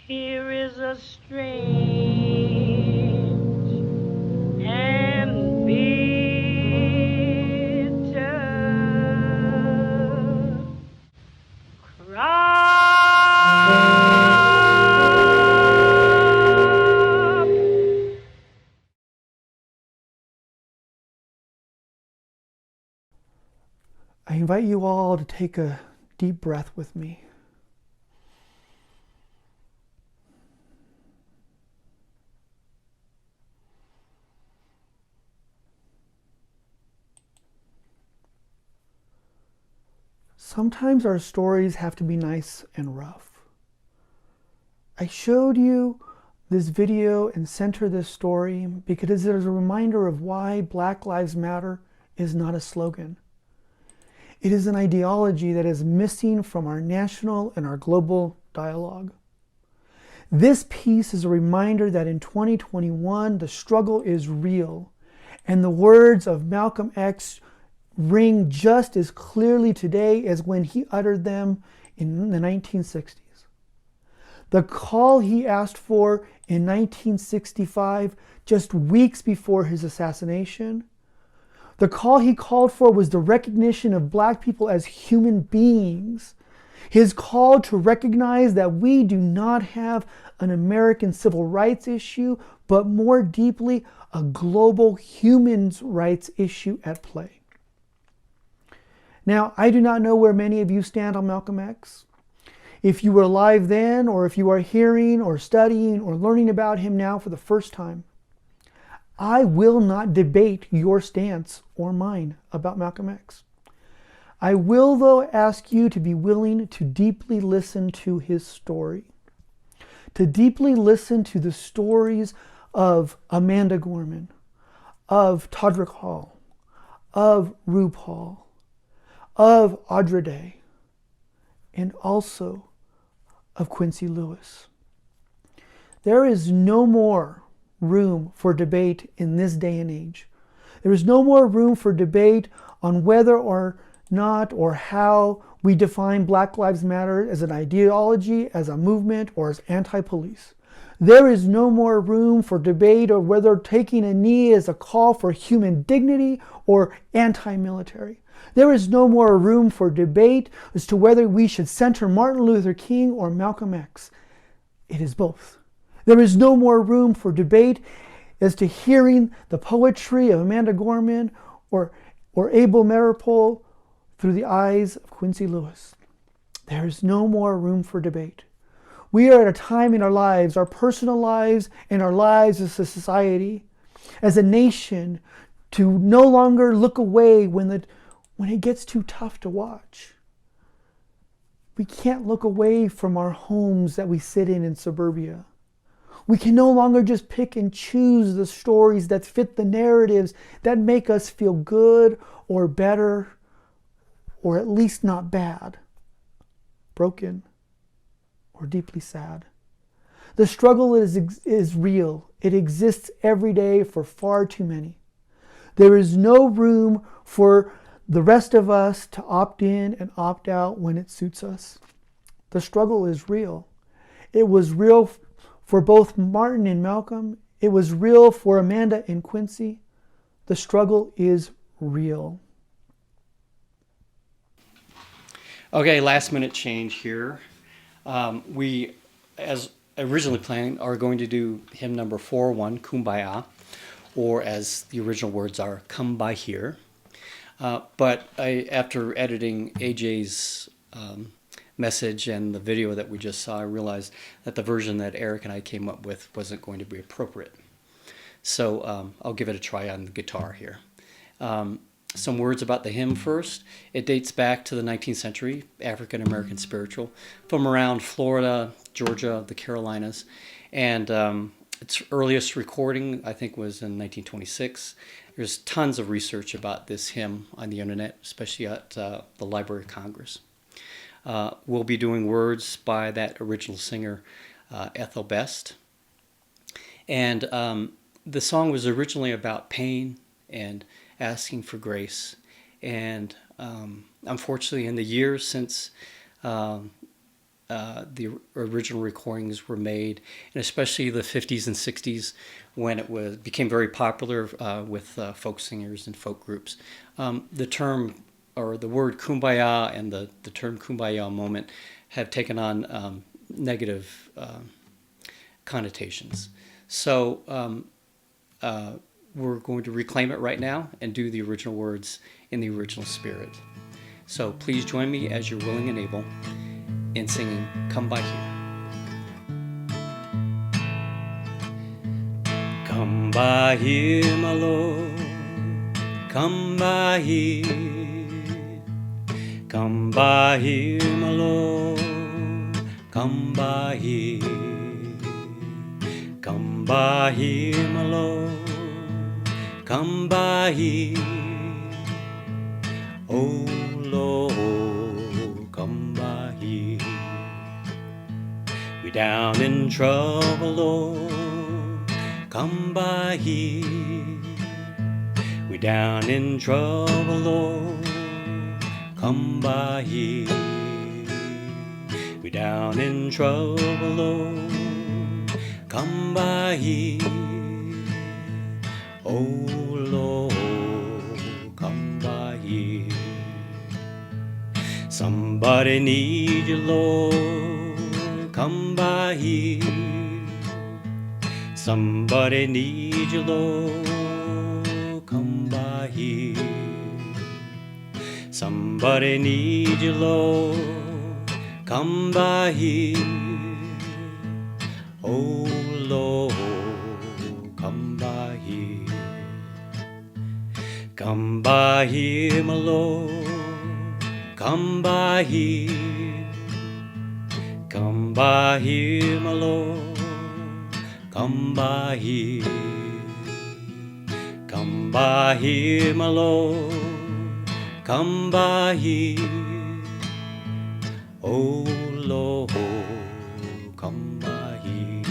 Here is a strange and bitter crop. I invite you all to take a deep breath with me. Sometimes our stories have to be nice and rough. I showed you this video and sent her this story because it is a reminder of why Black Lives Matter is not a slogan. It is an ideology that is missing from our national and our global dialogue. This piece is a reminder that in 2021, the struggle is real, and the words of Malcolm X ring just as clearly today as when he uttered them in the 1960s. The call he asked for in 1965, just weeks before his assassination, the call he called for was the recognition of Black people as human beings. His call to recognize that we do not have an American civil rights issue, but more deeply, a global human rights issue at play. Now, I do not know where many of you stand on Malcolm X. If you were alive then, or if you are hearing or studying or learning about him now for the first time, I will not debate your stance or mine about Malcolm X. I will, though, ask you to be willing to deeply listen to his story, to deeply listen to the stories of Amanda Gorman, of Todrick Hall, of RuPaul, of Audra Day, and also of Quincy Lewis. There is no more room for debate in this day and age. There is no more room for debate on whether or not or how we define Black Lives Matter as an ideology, as a movement, or as anti-police. There is no more room for debate on whether taking a knee is a call for human dignity or anti-military. There is no more room for debate as to whether we should center Martin Luther King or Malcolm X. It is both. There is no more room for debate as to hearing the poetry of Amanda Gorman or Abel Maripol through the eyes of Quincy Lewis. There is no more room for debate. We are at a time in our lives, our personal lives and our lives as a society, as a nation, to no longer look away when it gets too tough to watch. We can't look away from our homes that we sit in suburbia. We can no longer just pick and choose the stories that fit the narratives that make us feel good or better, or at least not bad, broken, or deeply sad. The struggle is real. It exists every day for far too many. There is no room for the rest of us to opt in and opt out when it suits us. The struggle is real. It was real for both Martin and Malcolm. It was real for Amanda and Quincy. The struggle is real. Okay, last minute change here. We, as originally planned, are going to do hymn number 4-1, Kumbaya, or as the original words are, come by here. But after editing AJ's message and the video that we just saw, I realized that the version that Eric and I came up with wasn't going to be appropriate. So I'll give it a try on the guitar here. Some words about the hymn first. It dates back to the 19th century, African-American spiritual, from around Florida, Georgia, the Carolinas. And its earliest recording, I think, was in 1926. There's tons of research about this hymn on the internet, especially at the Library of Congress. We'll be doing words by that original singer, Ethel Best. And the song was originally about pain and asking for grace. And unfortunately, in the years since the original recordings were made, and especially the 50s and 60s, when it became very popular with folk singers and folk groups, the term or the word kumbaya and the term kumbaya moment have taken on negative connotations. So we're going to reclaim it right now and do the original words in the original spirit. So please join me as you're willing and able in singing Come By Here. Come by here, my Lord, come by here. Come by here, my Lord, come by here. Come by here, my Lord, come by here. Oh Lord, come by here. down in trouble, Lord, come by here. We down in trouble, Lord, come by here. We down in trouble, Lord, come by here. Oh Lord, come by here. Somebody need you, Lord, come by here. Somebody need you, Lord, come by here. Somebody need you, Lord, come by here. Oh Lord, come by here. Come by here, my Lord, come by here. Come by here, my Lord, come by here. Come by here, my Lord, come by here. Oh Lord, come by here.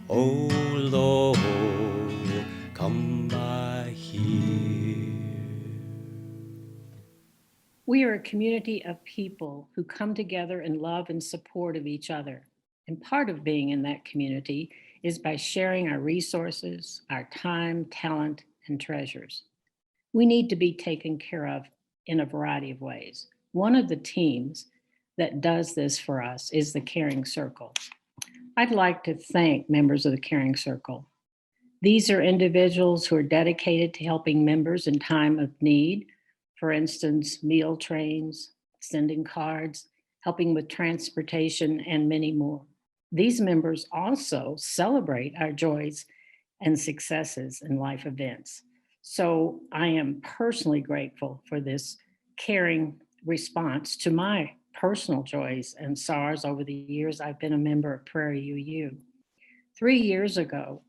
Oh Lord, come by here. We are a community of people who come together in love and support of each other. And part of being in that community is by sharing our resources, our time, talent, and treasures. We need to be taken care of in a variety of ways. One of the teams that does this for us is the Caring Circle. I'd like to thank members of the Caring Circle. These are individuals who are dedicated to helping members in time of need. For instance, meal trains, sending cards, helping with transportation, and many more. These members also celebrate our joys and successes in life events. So I am personally grateful for this caring response to my personal joys and sorrows over the years I've been a member of Prairie UU. 3 years ago,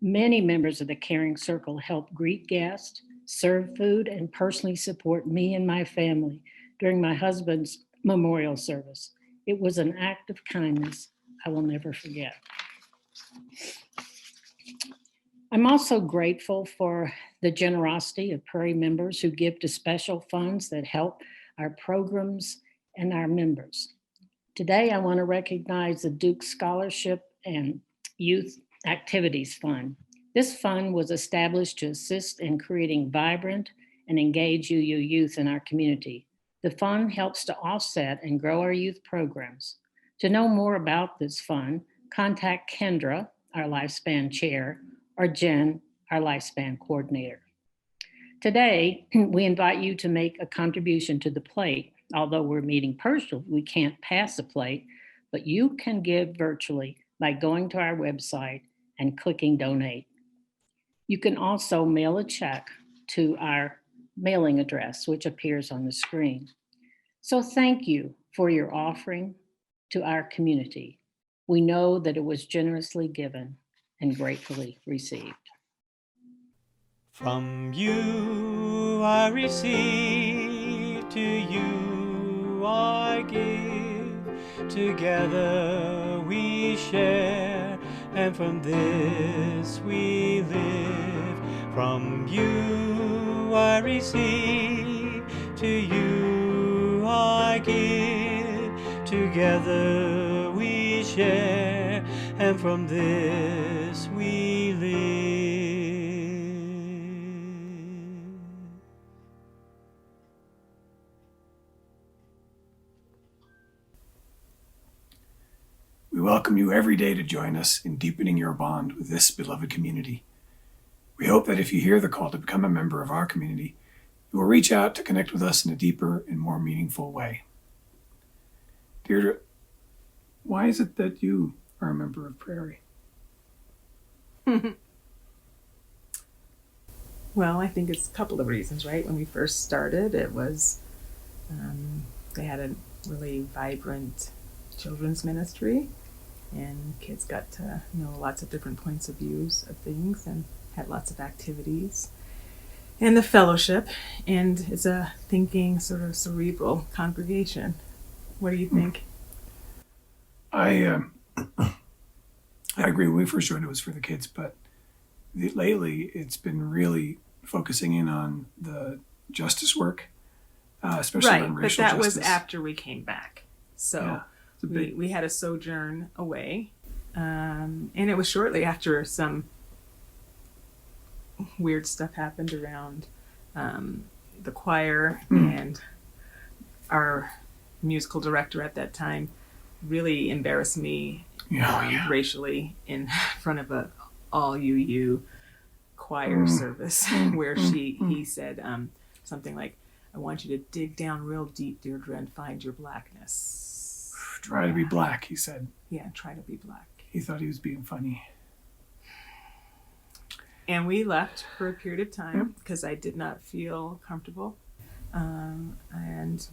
many members of the Caring Circle helped greet guests, serve food, and personally support me and my family during my husband's memorial service. It was an act of kindness I will never forget. I'm also grateful for the generosity of Prairie members who give to special funds that help our programs and our members. Today, I want to recognize the Duke Scholarship and Youth Activities Fund. This fund was established to assist in creating vibrant and engaged UU youth in our community. The fund helps to offset and grow our youth programs. To know more about this fund, contact Kendra, our Lifespan Chair, or Jen, our Lifespan Coordinator. Today, we invite you to make a contribution to the plate. Although we're meeting personally, we can't pass a plate, but you can give virtually by going to our website and clicking donate. You can also mail a check to our mailing address, which appears on the screen. So thank you for your offering to our community. We know that it was generously given and gratefully received. From you I receive, to you I give. Together we share, and from this we live. From you I receive, to you I give. Together we share, and from this we live. We welcome you every day to join us in deepening your bond with this beloved community. We hope that if you hear the call to become a member of our community, you will reach out to connect with us in a deeper and more meaningful way. Deirdre, why is it that you are a member of Prairie? Well, I think it's a couple of reasons, right? When we first started, it was, they had a really vibrant children's ministry, and kids got to know lots of different points of views of things and had lots of activities. And the fellowship, and it's a thinking, sort of cerebral congregation. What do you think? I agree. When we first joined, it was for the kids, but lately it's been really focusing in on the justice work, especially Right, on but racial that justice. was after we came back. So Yeah, it's a big- we had a sojourn away, and it was shortly after some weird stuff happened around the choir, and our musical director at that time really embarrassed me racially in front of a all UU choir service where he said something like, "I want you to dig down real deep, Deirdre, and find your blackness. Try to be black," he said. Yeah, try to be black. He thought he was being funny. And we left for a period of time because I did not feel comfortable. And,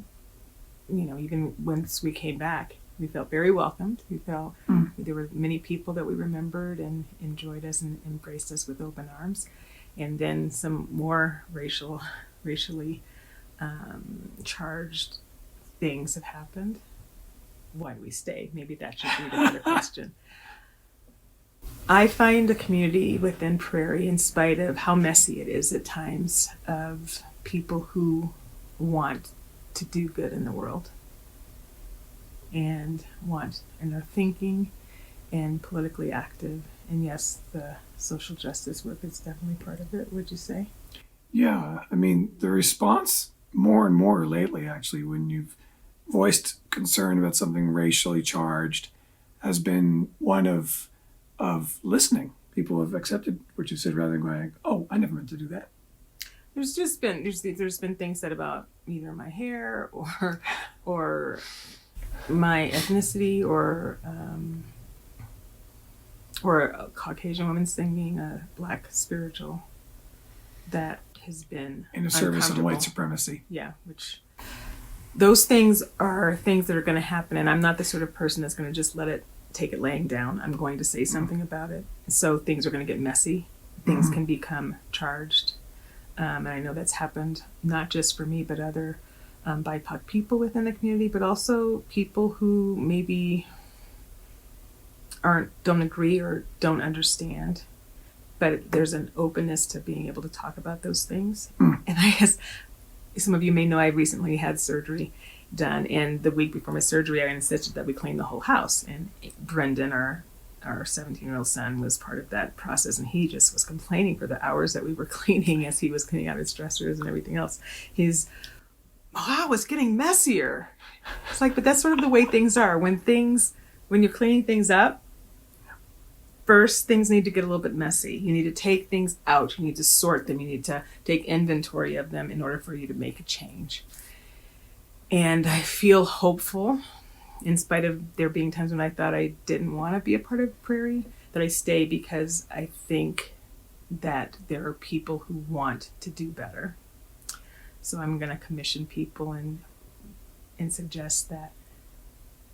you know, even once we came back, we felt very welcomed. We felt there were many people that we remembered and enjoyed us and embraced us with open arms. And then some more racially charged things have happened. Why do we stay? Maybe that should be the better question. I find a community within Prairie, in spite of how messy it is at times, of people who want to do good in the world and are thinking and politically active. And yes, the social justice work is definitely part of it, would you say? Yeah, I mean, the response more and more lately, actually, when you've voiced concern about something racially charged, has been one of listening. People have accepted what you said rather than going, "Oh, I never meant to do that." There's been things said about either my hair or my ethnicity or a Caucasian woman singing a black spiritual that has been In a service of white uncomfortable. supremacy. Yeah, which those things are things that are going to happen, and I'm not the sort of person that's going to just take it laying down. I'm going to say something about it. So things are going to get messy. Things can become charged. And I know that's happened not just for me, but other BIPOC people within the community, but also people who maybe don't agree or don't understand. But there's an openness to being able to talk about those things. And I guess some of you may know I recently had surgery done, and the week before my surgery I insisted that we clean the whole house, and Brendan, our 17-year-old son, was part of that process, and he just was complaining for the hours that we were cleaning as he was cleaning out his dressers and everything else. Wow, it's getting messier. It's like, but that's sort of the way things are. When you're cleaning things up, first things need to get a little bit messy. You need to take things out, you need to sort them, you need to take inventory of them in order for you to make a change. And I feel hopeful, in spite of there being times when I thought I didn't want to be a part of Prairie, that I stay because I think that there are people who want to do better. So I'm going to commission people and suggest that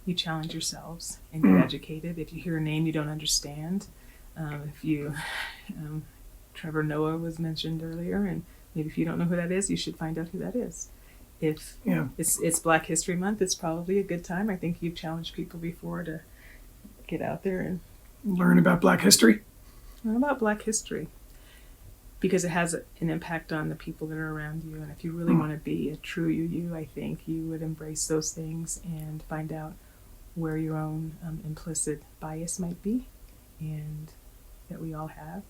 you challenge yourselves and get educated. If you hear a name you don't understand, Trevor Noah was mentioned earlier, and maybe if you don't know who that is, you should find out who that is. If it's Black History Month, it's probably a good time. I think you've challenged people before to get out there and Learn about Black history. learn about Black history, because it has an impact on the people that are around you. And if you really want to be a true you, I think you would embrace those things and find out where your own implicit bias might be, and that we all have,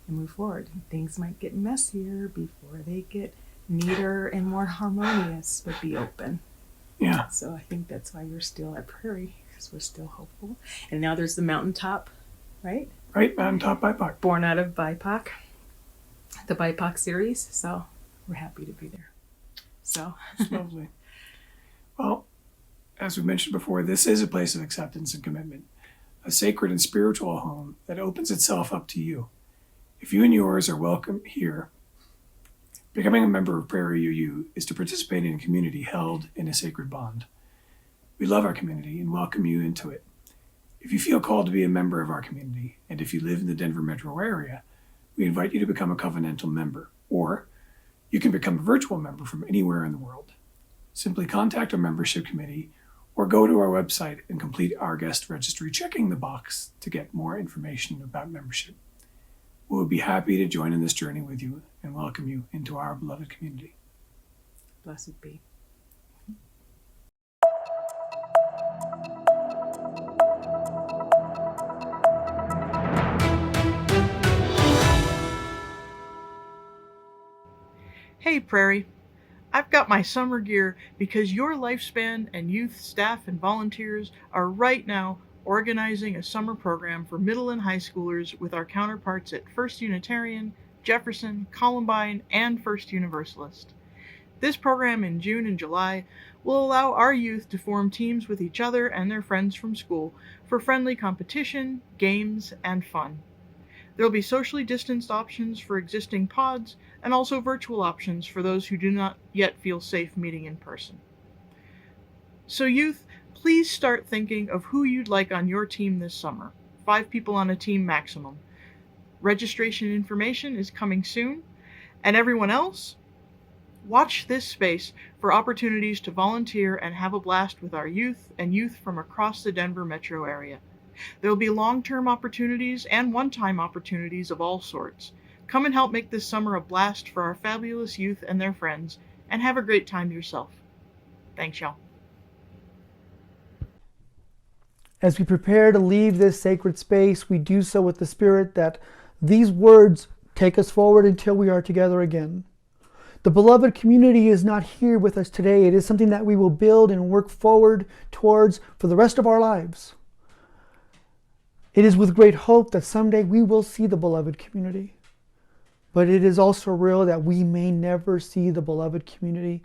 and move forward. Things might get messier before they get neater and more harmonious, but be open. Yeah. So I think that's why we're still at Prairie, because we're still hopeful. And now there's the Mountaintop, right? Right, Mountaintop BIPOC. Born out of BIPOC, the BIPOC series. So we're happy to be there. So It's lovely. Well, as we mentioned before, this is a place of acceptance and commitment, a sacred and spiritual home that opens itself up to you. If you and yours are welcome here, becoming a member of Prairie UU is to participate in a community held in a sacred bond. We love our community and welcome you into it. If you feel called to be a member of our community, and if you live in the Denver metro area, we invite you to become a covenantal member, or you can become a virtual member from anywhere in the world. Simply contact our membership committee or go to our website and complete our guest registry, checking the box to get more information about membership. We will be happy to join in this journey with you and welcome you into our beloved community. Blessed be. Hey Prairie, I've got my summer gear because your lifespan and youth staff and volunteers are right now organizing a summer program for middle and high schoolers with our counterparts at First Unitarian, Jefferson, Columbine, and First Universalist. This program in June and July will allow our youth to form teams with each other and their friends from school for friendly competition, games, and fun. There will be socially distanced options for existing pods and also virtual options for those who do not yet feel safe meeting in person. So youth, please start thinking of who you'd like on your team this summer. 5 people on a team maximum. Registration information is coming soon. And everyone else, watch this space for opportunities to volunteer and have a blast with our youth and youth from across the Denver metro area. There will be long-term opportunities and one-time opportunities of all sorts. Come and help make this summer a blast for our fabulous youth and their friends, and have a great time yourself. Thanks, y'all. As we prepare to leave this sacred space, we do so with the spirit that these words take us forward until we are together again. The beloved community is not here with us today. It is something that we will build and work forward towards for the rest of our lives. It is with great hope that someday we will see the beloved community. But it is also real that we may never see the beloved community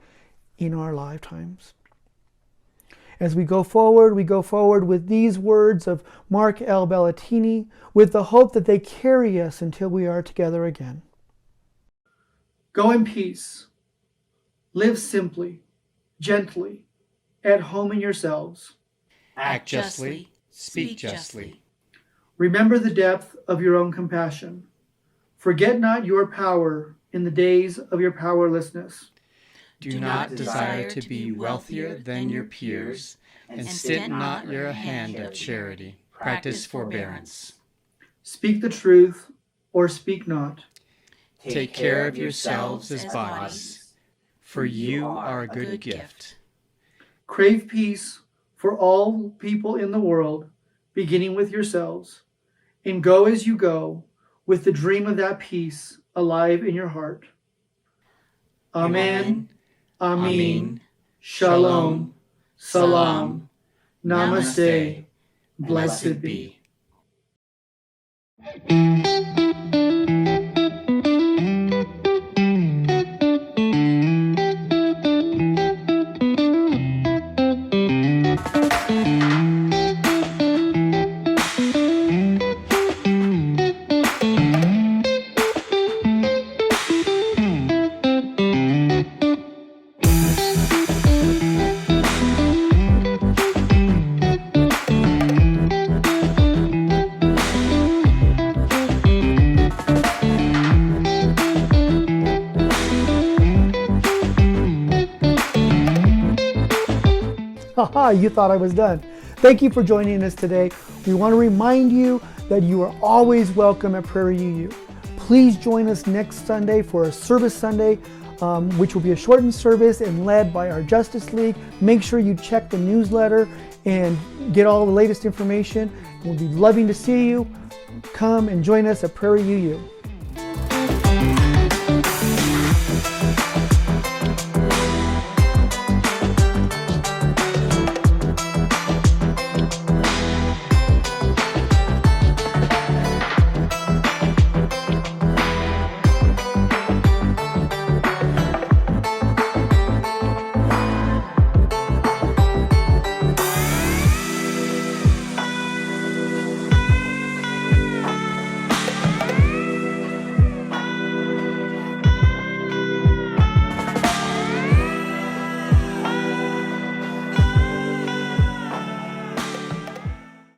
in our lifetimes. As we go forward with these words of Mark L. Bellatini, with the hope that they carry us until we are together again. Go in peace. Live simply, gently, at home in yourselves. Act justly, speak justly. Remember the depth of your own compassion. Forget not your power in the days of your powerlessness. Do not desire to be wealthier than your peers, and stint not your hand at charity. Practice forbearance. Speak the truth or speak not. Take care of yourselves as bodies, for you are a good gift. Crave peace for all people in the world, beginning with yourselves, and go as you go, with the dream of that peace alive in your heart. Amen. Amin. Shalom. Salam. Namaste. Blessed be. Haha, you thought I was done. Thank you for joining us today. We want to remind you that you are always welcome at Prairie UU. Please join us next Sunday for a service Sunday, which will be a shortened service and led by our Justice League. Make sure you check the newsletter and get all the latest information. We'll be loving to see you. Come and join us at Prairie UU.